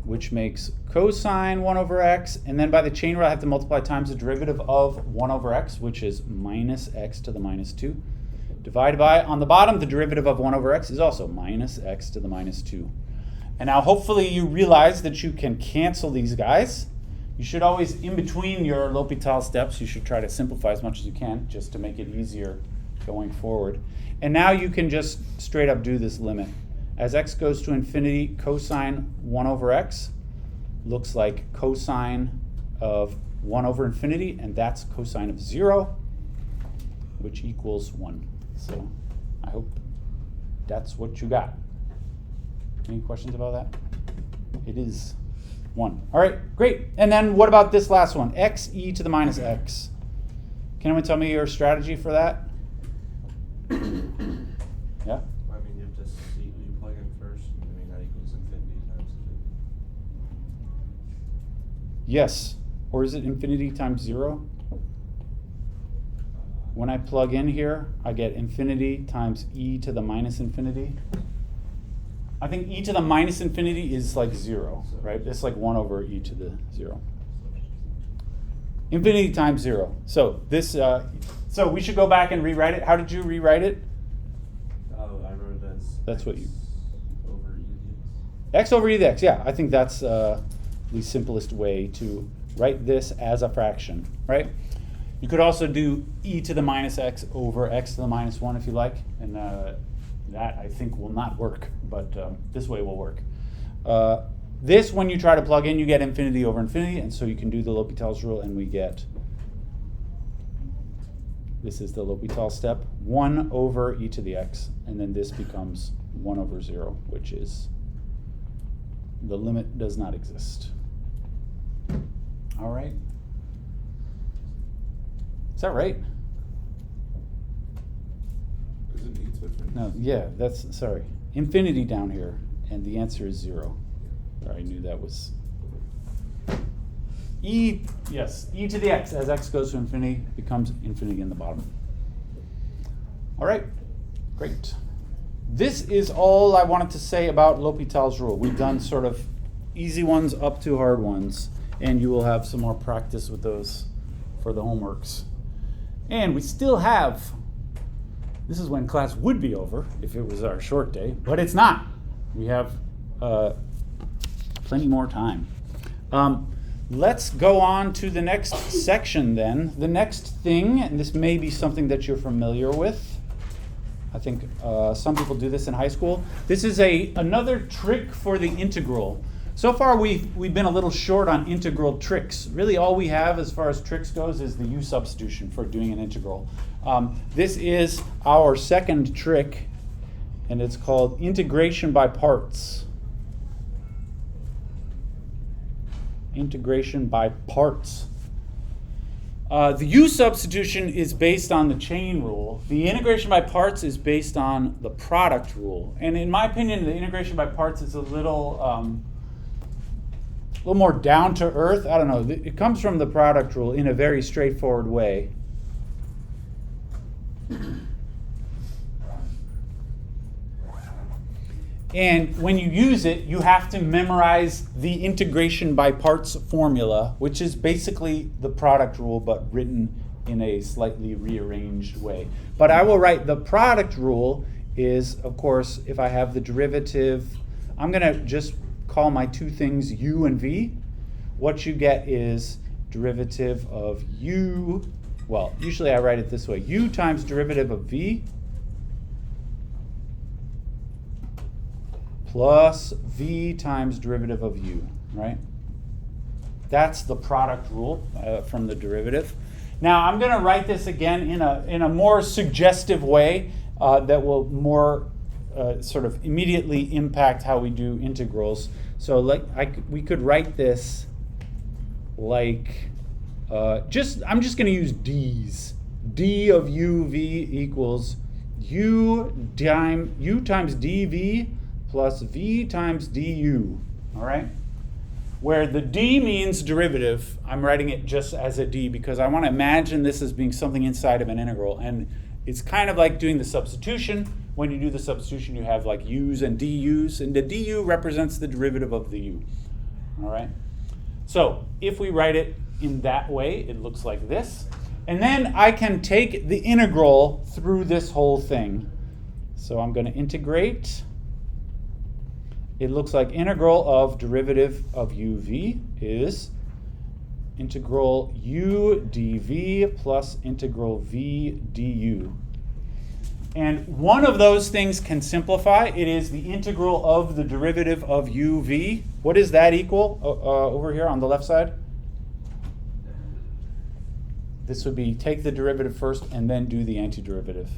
which makes cosine 1 over x, and then by the chain rule I have to multiply times the derivative of 1 over x, which is minus x to the minus 2. Divided by, on the bottom, the derivative of 1 over x is also minus x to the minus 2. And now hopefully you realize that you can cancel these guys. You should always, in between your L'Hopital steps, you should try to simplify as much as you can, just to make it easier going forward. And now you can just straight up do this limit. As x goes to infinity, cosine 1 over x looks like cosine of 1 over infinity, and that's cosine of 0, which equals 1. So I hope that's what you got. Any questions about that? It is 1. All right, great. And then what about this last one? X e to the minus x. Can anyone tell me your strategy for that? Yeah? I mean, you have to see, you plug in first, I mean, that equals infinity times infinity. Yes. Or is it infinity times 0? When I plug in here, I get infinity times e to the minus infinity. I think e to the minus infinity is like 0, right? It's like 1 over e to the 0. Infinity times 0. So this, so we should go back and rewrite it. How did you rewrite it? Oh, I wrote it as That's what you. over e dx. X over e to the x. Yeah, I think that's the simplest way to write this as a fraction, right? You could also do e to the minus x over x to the minus 1 if you like, and that I think will not work, but this way will work. This, when you try to plug in, you get infinity over infinity, and so you can do the L'Hopital's rule, and we get, this is the L'Hopital step, 1 over e to the x, and then this becomes 1 over 0, which is, the limit does not exist. All right. Is that right? Isn't e to infinity? No, yeah, that's, sorry. Infinity down here, and the answer is 0. I already knew that was. E, yes, e to the x, as x goes to infinity, becomes infinity in the bottom. All right, great. This is all I wanted to say about L'Hopital's rule. We've done sort of easy ones up to hard ones, and you will have some more practice with those for the homeworks. And we still have, this is when class would be over if it was our short day, but it's not. We have plenty more time. Let's go on to the next section then. The next thing, and this may be something that you're familiar with. I think some people do this in high school. This is another trick for the integral. So far we've been a little short on integral tricks. Really all we have as far as tricks goes is the u substitution for doing an integral. This is our second trick, and it's called integration by parts. Integration by parts. The u substitution is based on the chain rule. The integration by parts is based on the product rule. And in my opinion, the integration by parts is a little little more down to earth. I don't know. It comes from the product rule in a very straightforward way. And when you use it, you have to memorize the integration by parts formula, which is basically the product rule, but written in a slightly rearranged way. But I will write the product rule is, of course, if I have the derivative, I'm going to just call my two things u and v. What you get is derivative of u, well, usually I write it this way, u times derivative of v plus v times derivative of u, right? That's the product rule from the derivative. Now I'm going to write this again in a more suggestive way that will more sort of immediately impact how we do integrals. So we could write this like I'm just going to use d's. d of uv equals u times dv plus v times du, all right? Where the d means derivative, I'm writing it just as a d because I want to imagine this as being something inside of an integral. And it's kind of like doing the substitution. When you do the substitution, you have like u's and du's, and the du represents the derivative of the u, all right? So if we write it in that way, it looks like this. And then I can take the integral through this whole thing. So I'm going to integrate. It looks like integral of derivative of uv is integral u dv plus integral v du. And one of those things can simplify. It is the integral of the derivative of uv. What does that equal over here on the left side? This would be take the derivative first and then do the antiderivative.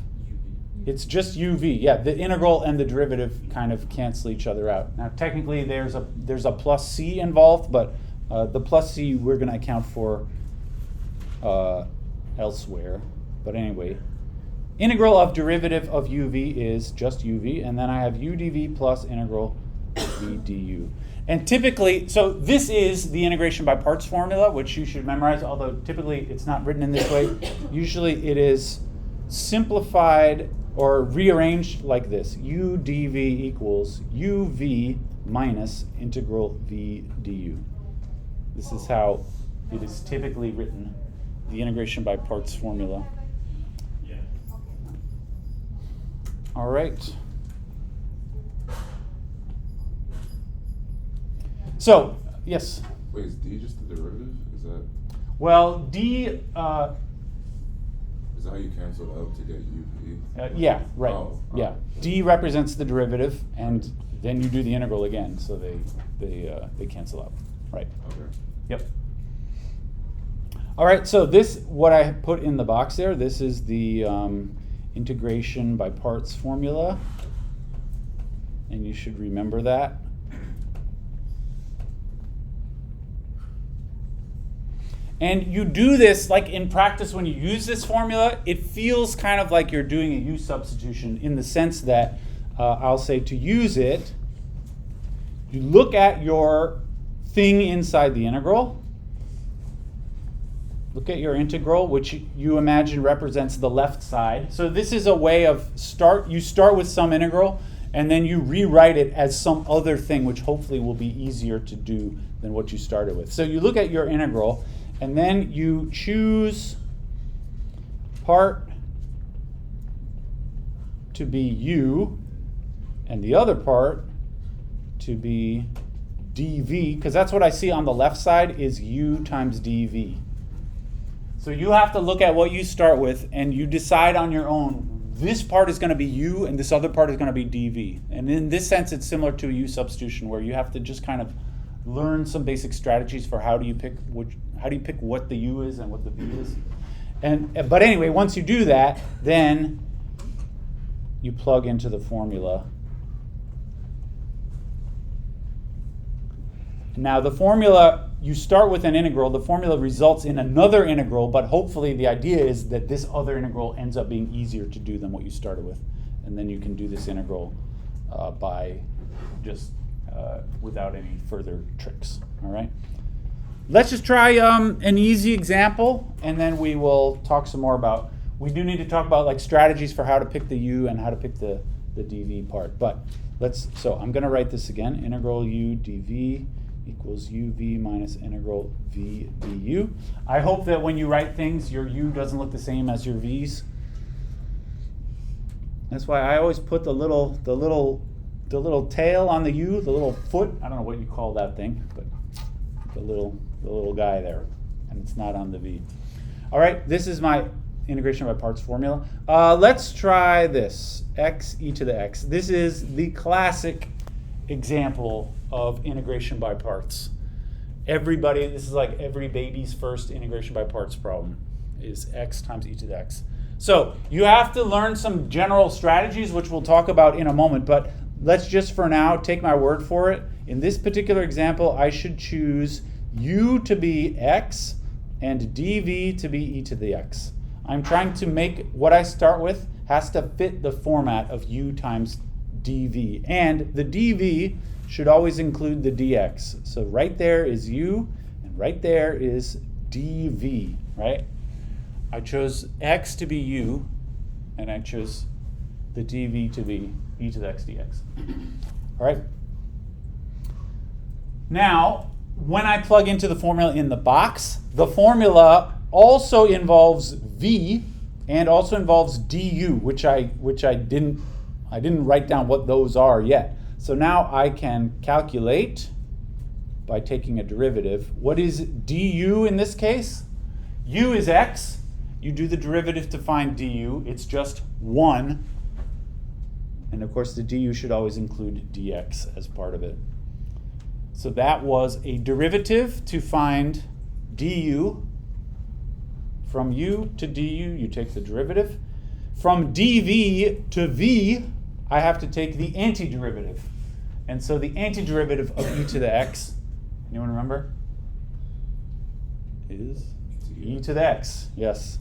It's just uv. Yeah, the integral and the derivative kind of cancel each other out. Now, technically, there's a plus c involved, but the plus c we're going to account for elsewhere. But anyway, integral of derivative of uv is just uv, and then I have u dv plus integral v du. And typically, so this is the integration by parts formula, which you should memorize, although typically it's not written in this way. Usually it is simplified or rearranged like this. u dv equals uv minus integral v du. This is how it is typically written, the integration by parts formula. All right. So, yes? Wait, is d just the derivative? Is that Well, d, is that how you cancel out to get uv? yeah, right. Oh, Yeah, d represents the derivative, and then you do the integral again, so they cancel out. Right. Okay. Yep. All right, so this, what I put in the box there, this is the integration by parts formula, and you should remember that. And you do this, like in practice, when you use this formula, it feels kind of like you're doing a u substitution in the sense that I'll say to use it, you look at your thing inside the integral. Look at your integral, which you imagine represents the left side. So this is a way of you start with some integral, and then you rewrite it as some other thing, which hopefully will be easier to do than what you started with. So you look at your integral, and then you choose part to be u, and the other part to be dv, because that's what I see on the left side is u times dv. So you have to look at what you start with, and you decide on your own, this part is going to be u, and this other part is going to be dv. And in this sense, it's similar to a u substitution, where you have to just kind of learn some basic strategies for how do you pick what the u is and what the v is. But anyway, once you do that, then you plug into the formula. Now the formula, you start with an integral, the formula results in another integral, but hopefully the idea is that this other integral ends up being easier to do than what you started with. And then you can do this integral by just without any further tricks, all right? Let's just try an easy example, and then we will talk some more about, we do need to talk about like strategies for how to pick the u and how to pick the dv part. But so I'm going to write this again. Integral u dv equals uv minus integral v du. I hope that when you write things, your u doesn't look the same as your v's. That's why I always put the little tail on the u, the little foot. I don't know what you call that thing, but the little guy there, and it's not on the v. All right, this is my integration by parts formula. Let's try this, x e to the x. This is the classic example of integration by parts. This is like every baby's first integration by parts problem, is x times e to the x. So you have to learn some general strategies, which we'll talk about in a moment, but let's just for now take my word for it. In this particular example, I should choose u to be x and dv to be e to the x. I'm trying to make what I start with has to fit the format of u times dv. And the dv should always include the dx. So right there is u, and right there is dv, right? I chose x to be u, and I chose the dv to be e to the x dx. All right? Now, when I plug into the formula in the box, the formula also involves v and also involves du, which I didn't write down what those are yet. So now I can calculate by taking a derivative. What is du in this case? U is x. You do the derivative to find du. It's just 1. And of course, the du should always include dx as part of it. So that was a derivative to find du. From u to du, you take the derivative. From dv to v, I have to take the antiderivative. And so the antiderivative of e to the x, anyone remember? Is e to the x, yes.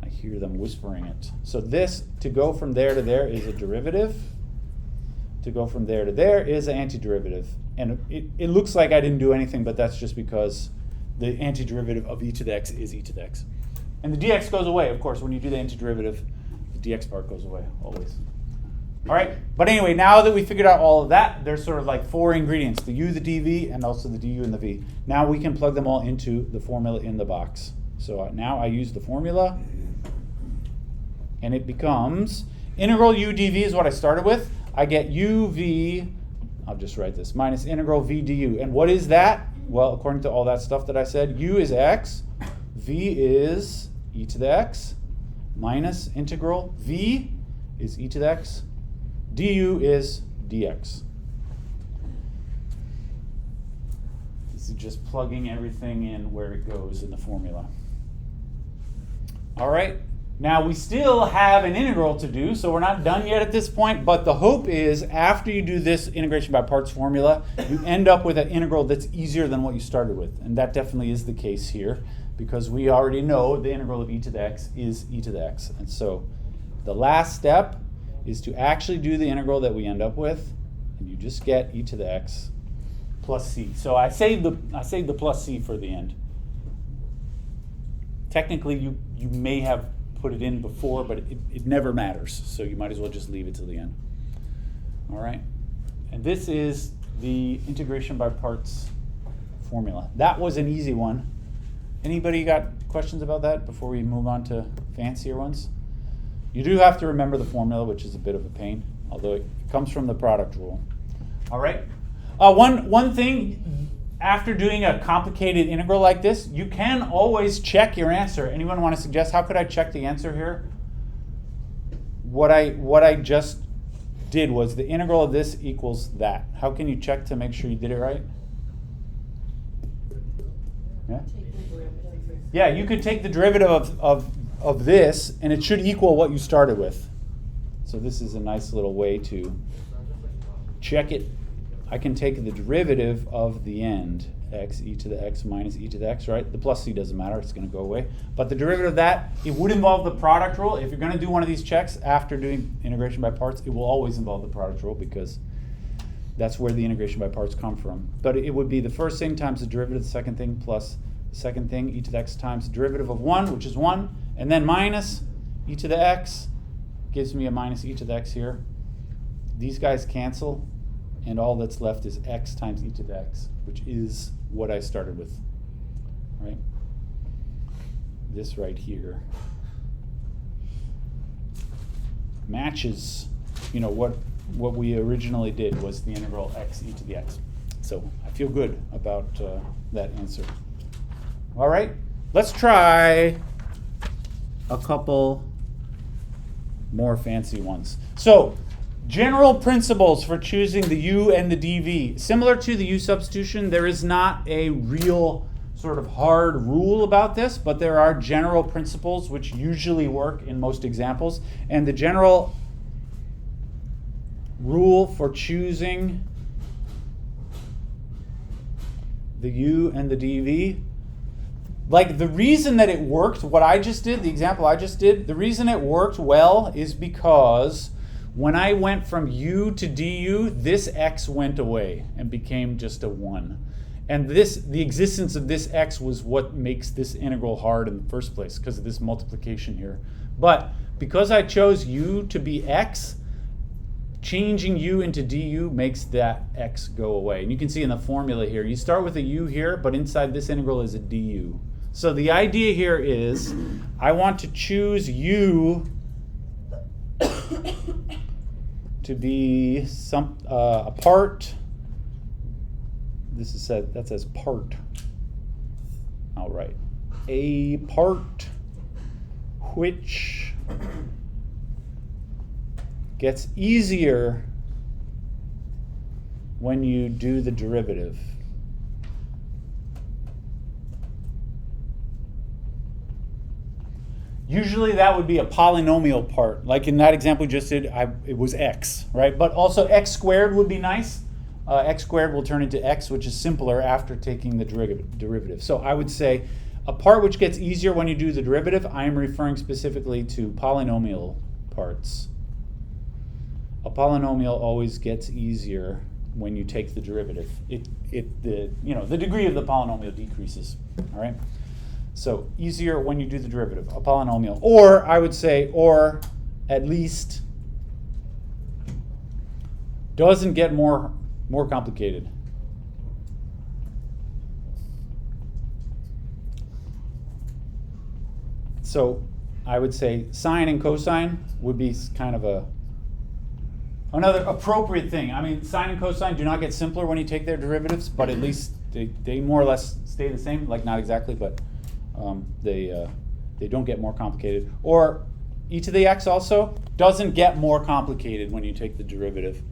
I hear them whispering it. So this, to go from there to there, is a derivative. To go from there to there is an antiderivative. And it looks like I didn't do anything, but that's just because the antiderivative of e to the x is e to the x. And the dx goes away, of course. When you do the antiderivative, the dx part goes away, always. All right, but anyway, now that we figured out all of that, there's sort of like 4 ingredients, the u, the dv, and also the du and the v. Now we can plug them all into the formula in the box. So now I use the formula, and it becomes integral u dv is what I started with. I get uv, I'll just write this, minus integral v du. And what is that? Well, according to all that stuff that I said, u is x, v is e to the x, minus integral v is e to the x, du is dx. This is just plugging everything in where it goes in the formula. All right, now we still have an integral to do, so we're not done yet at this point, but the hope is after you do this integration by parts formula, you end up with an integral that's easier than what you started with. And that definitely is the case here, because we already know the integral of e to the x is e to the x. And so the last step is to actually do the integral that we end up with, and you just get e to the x plus c. So I saved the plus c for the end. Technically, you may have put it in before, but it never matters. So you might as well just leave it till the end. All right. And this is the integration by parts formula. That was an easy one. Anybody got questions about that before we move on to fancier ones? You do have to remember the formula, which is a bit of a pain, although it comes from the product rule. All right. One thing, after doing a complicated integral like this, you can always check your answer. Anyone want to suggest how could I check the answer here? What I just did was the integral of this equals that. How can you check to make sure you did it right? Yeah. Yeah, you could take the derivative of this, and it should equal what you started with. So this is a nice little way to check it. I can take the derivative of the end, x e to the x minus e to the x, right? The plus c doesn't matter, it's going to go away. But the derivative of that, it would involve the product rule. If you're going to do one of these checks after doing integration by parts, it will always involve the product rule because That's where the integration by parts come from. But it would be the first thing times the derivative of the second thing plus the second thing, e to the x times the derivative of 1, which is 1, and then minus e to the x gives me a minus e to the x here. These guys cancel, and all that's left is x times e to the x, which is what I started with, right? This right here matches, what we originally did was the integral x e to the x. So I feel good about that answer. All right, let's try a couple more fancy ones. So general principles for choosing the u and the dv. Similar to the u substitution, there is not a real sort of hard rule about this, but there are general principles which usually work in most examples. And the general rule for choosing the u and the dv, like the reason that it worked, what I just did, the example I just did, the reason it worked well is because when I went from u to du, this x went away and became just a 1. And the existence of this x was what makes this integral hard in the first place, because of this multiplication here. But because I chose u to be x, changing u into du makes that x go away. And you can see in the formula here, you start with a u here, but inside this integral is a du. So the idea here is I want to choose u to be a part. This is said, that says part. All right. A part which gets easier when you do the derivative. Usually that would be a polynomial part. Like in that example we just did, it was x, right? But also x squared would be nice. X squared will turn into x, which is simpler after taking the derivative. So I would say a part which gets easier when you do the derivative, I am referring specifically to polynomial parts. A polynomial always gets easier when you take the derivative. The degree of the polynomial decreases, all right? So easier when you do the derivative, a polynomial. Or I would say, or at least doesn't get more complicated. So I would say sine and cosine would be kind of another appropriate thing. I mean, sine and cosine do not get simpler when you take their derivatives, but at least they more or less stay the same. Like not exactly, but they don't get more complicated. Or e to the x also doesn't get more complicated when you take the derivative.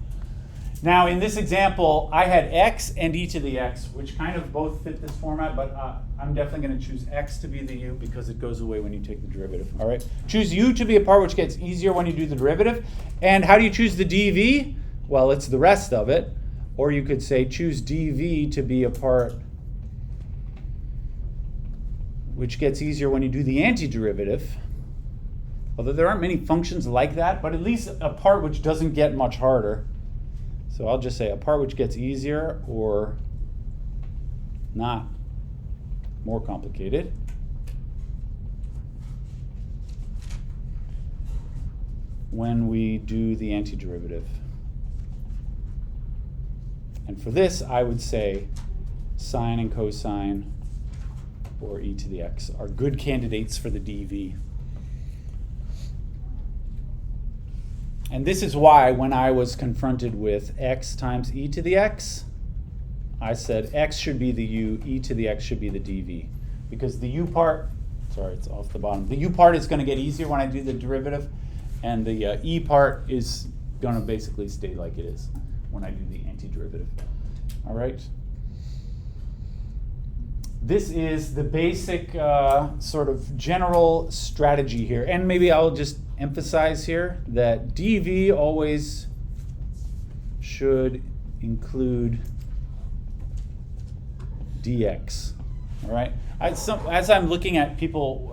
Now in this example, I had x and e to the x, which kind of both fit this format, but I'm definitely going to choose x to be the u because it goes away when you take the derivative. All right. Choose u to be a part which gets easier when you do the derivative. And how do you choose the dv? Well, it's the rest of it. Or you could say choose dv to be a part which gets easier when you do the antiderivative. Although there aren't many functions like that, but at least a part which doesn't get much harder. So I'll just say a part which gets easier or not more complicated. When we do the antiderivative. And for this, I would say sine and cosine or e to the x are good candidates for the dv. And this is why when I was confronted with x times e to the x, I said x should be the u, e to the x should be the dv. Because the u part, sorry, it's off the bottom. The u part is going to get easier when I do the derivative, and the e part is going to basically stay like it is when I do the antiderivative. All right? This is the basic sort of general strategy here. And maybe I'll just emphasize here that dv always should include dx. All right. As I'm looking at people,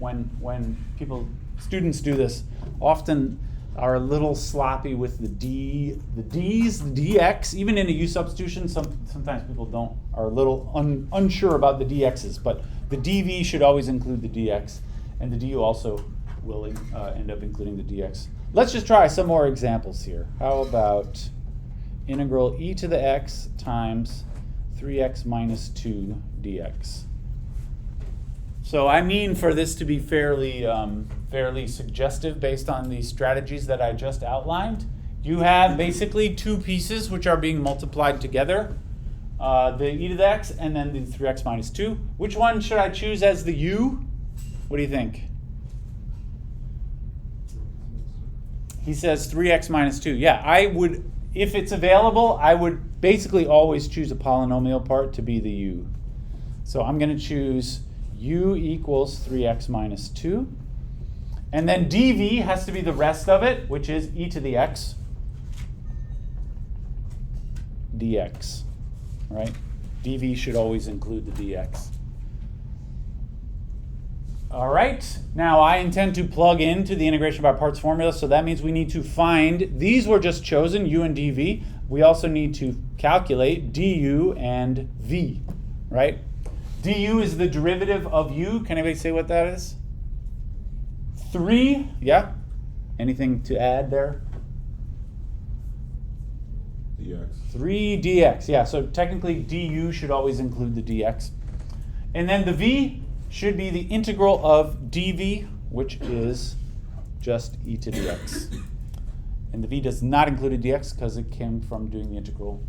when students do this, often are a little sloppy with the d's, the dx. Even in a u substitution, sometimes people are a little unsure about the dx's, but the dv should always include the dx, and the du also will end up including the dx. Let's just try some more examples here. How about integral e to the x times 3x minus 2 dx? So I mean for this to be fairly suggestive based on the strategies that I just outlined. You have basically two pieces which are being multiplied together, the e to the x and then the 3x minus 2. Which one should I choose as the u? What do you think? He says 3x minus 2. Yeah, I would, if it's available, I would basically always choose a polynomial part to be the u. So I'm going to choose u equals 3x minus 2. And then dv has to be the rest of it, which is e to the x dx, right? dv should always include the dx. All right, now I intend to plug into the integration by parts formula, so that means we need to find, these were just chosen, u and dv. We also need to calculate du and v, right? du is the derivative of u. Can anybody say what that is? 3, yeah? Anything to add there? dx. 3 dx, yeah, so technically du should always include the dx. And then the v should be the integral of dv, which is just e to dx. And the v does not include a dx because it came from doing the integral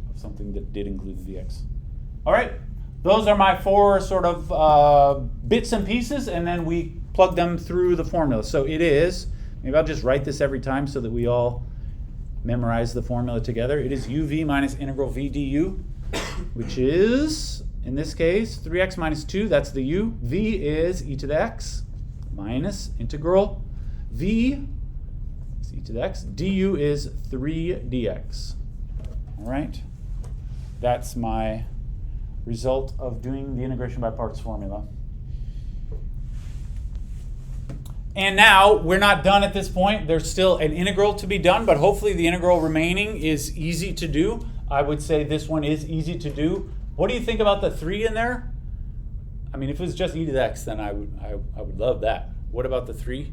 of something that did include the dx. All right, those are my 4 sort of bits and pieces, and then we plug them through the formula. So it is, maybe I'll just write this every time so that we all memorize the formula together. It is uv minus integral v du, which is, in this case, 3x minus 2, that's the u. V is e to the x minus integral v is e to the x. Du is 3 dx. All right, that's my result of doing the integration by parts formula. And now we're not done at this point. There's still an integral to be done, but hopefully the integral remaining is easy to do. I would say this one is easy to do. What do you think about the 3 in there? I mean, if it was just e to the x, then I would love that. What about the 3?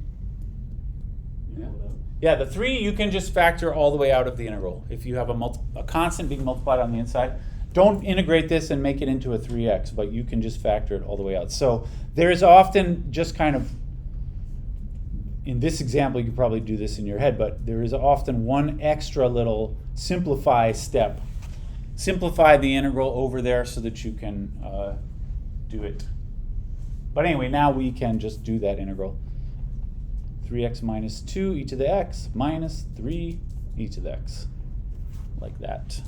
Yeah, the 3 you can just factor all the way out of the integral. If you have a constant being multiplied on the inside, don't integrate this and make it into a 3x, but you can just factor it all the way out. So there is often just kind of, in this example, you could probably do this in your head, but there is often one extra little simplify step. Simplify the integral over there so that you can do it. But anyway, now we can just do that integral. 3x minus 2 e to the x minus 3 e to the x. Like that.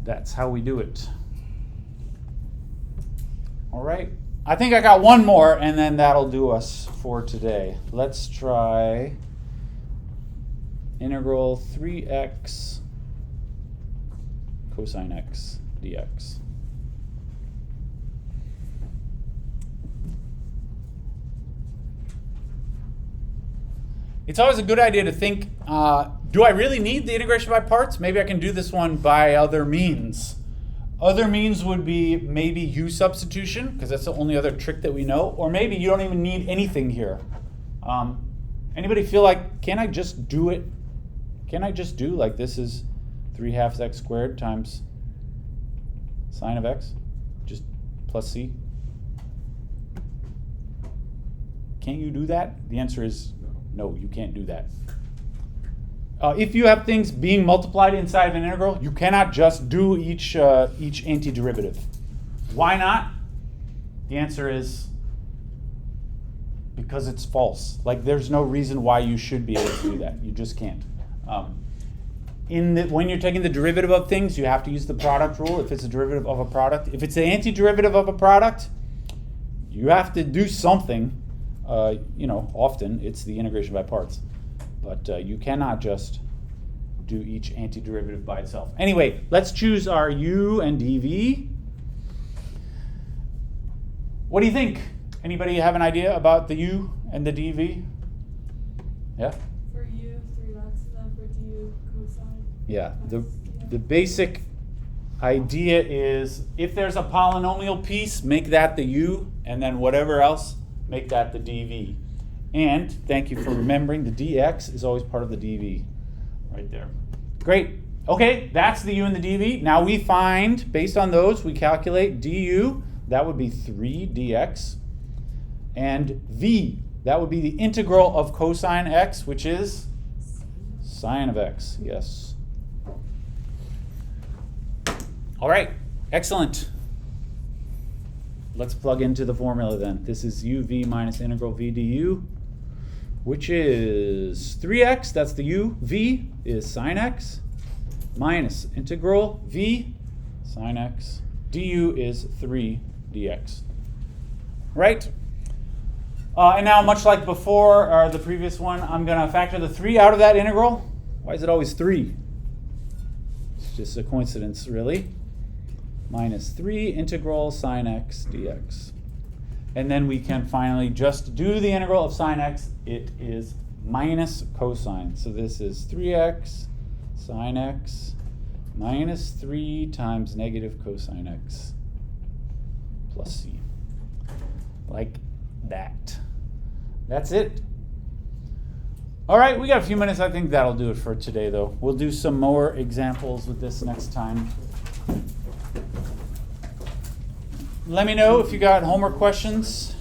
That's how we do it. All right. I think I got one more, and then that'll do us for today. Let's try integral 3x cosine x dx. It's always a good idea to think, do I really need the integration by parts? Maybe I can do this one by other means. Other means would be maybe u substitution, because that's the only other trick that we know. Or maybe you don't even need anything here. Anybody feel like, can I just do it? Can I just do like this is 3/2 x squared times sine of x, just plus c? Can't you do that? The answer is no, you can't do that. If you have things being multiplied inside of an integral, you cannot just do each antiderivative. Why not? The answer is because it's false. Like there's no reason why you should be able to do that. You just can't. When you're taking the derivative of things, you have to use the product rule if it's a derivative of a product. If it's the antiderivative of a product, you have to do something. Often it's the integration by parts. But you cannot just do each antiderivative by itself. Anyway, let's choose our u and dv. What do you think? Anybody have an idea about the u and the dv? Yeah? For u, 3x, and then for du, cosine. Yeah. x, yeah. The basic idea is if there's a polynomial piece, make that the u, and then whatever else, make that the dv. And thank you for remembering the dx is always part of the dv. Right there. Great. Okay, that's the u and the dv. Now we find, based on those, we calculate du, that would be 3 dx. And v, that would be the integral of cosine x, which is sine of x. Yes. All right, excellent. Let's plug into the formula then. This is uv minus integral v du, which is 3x, that's the u. V is sine x, minus integral v sine x. Du is 3 dx. Right? And now, much like before, or the previous one, I'm going to factor the 3 out of that integral. Why is it always 3? It's just a coincidence, really. Minus 3 integral sine x dx. And then we can finally just do the integral of sine x. It is minus cosine. So this is 3x sine x minus 3 times negative cosine x plus c. Like that. That's it. All right, we got a few minutes. I think that'll do it for today, though. We'll do some more examples with this next time. Let me know if you got homework questions.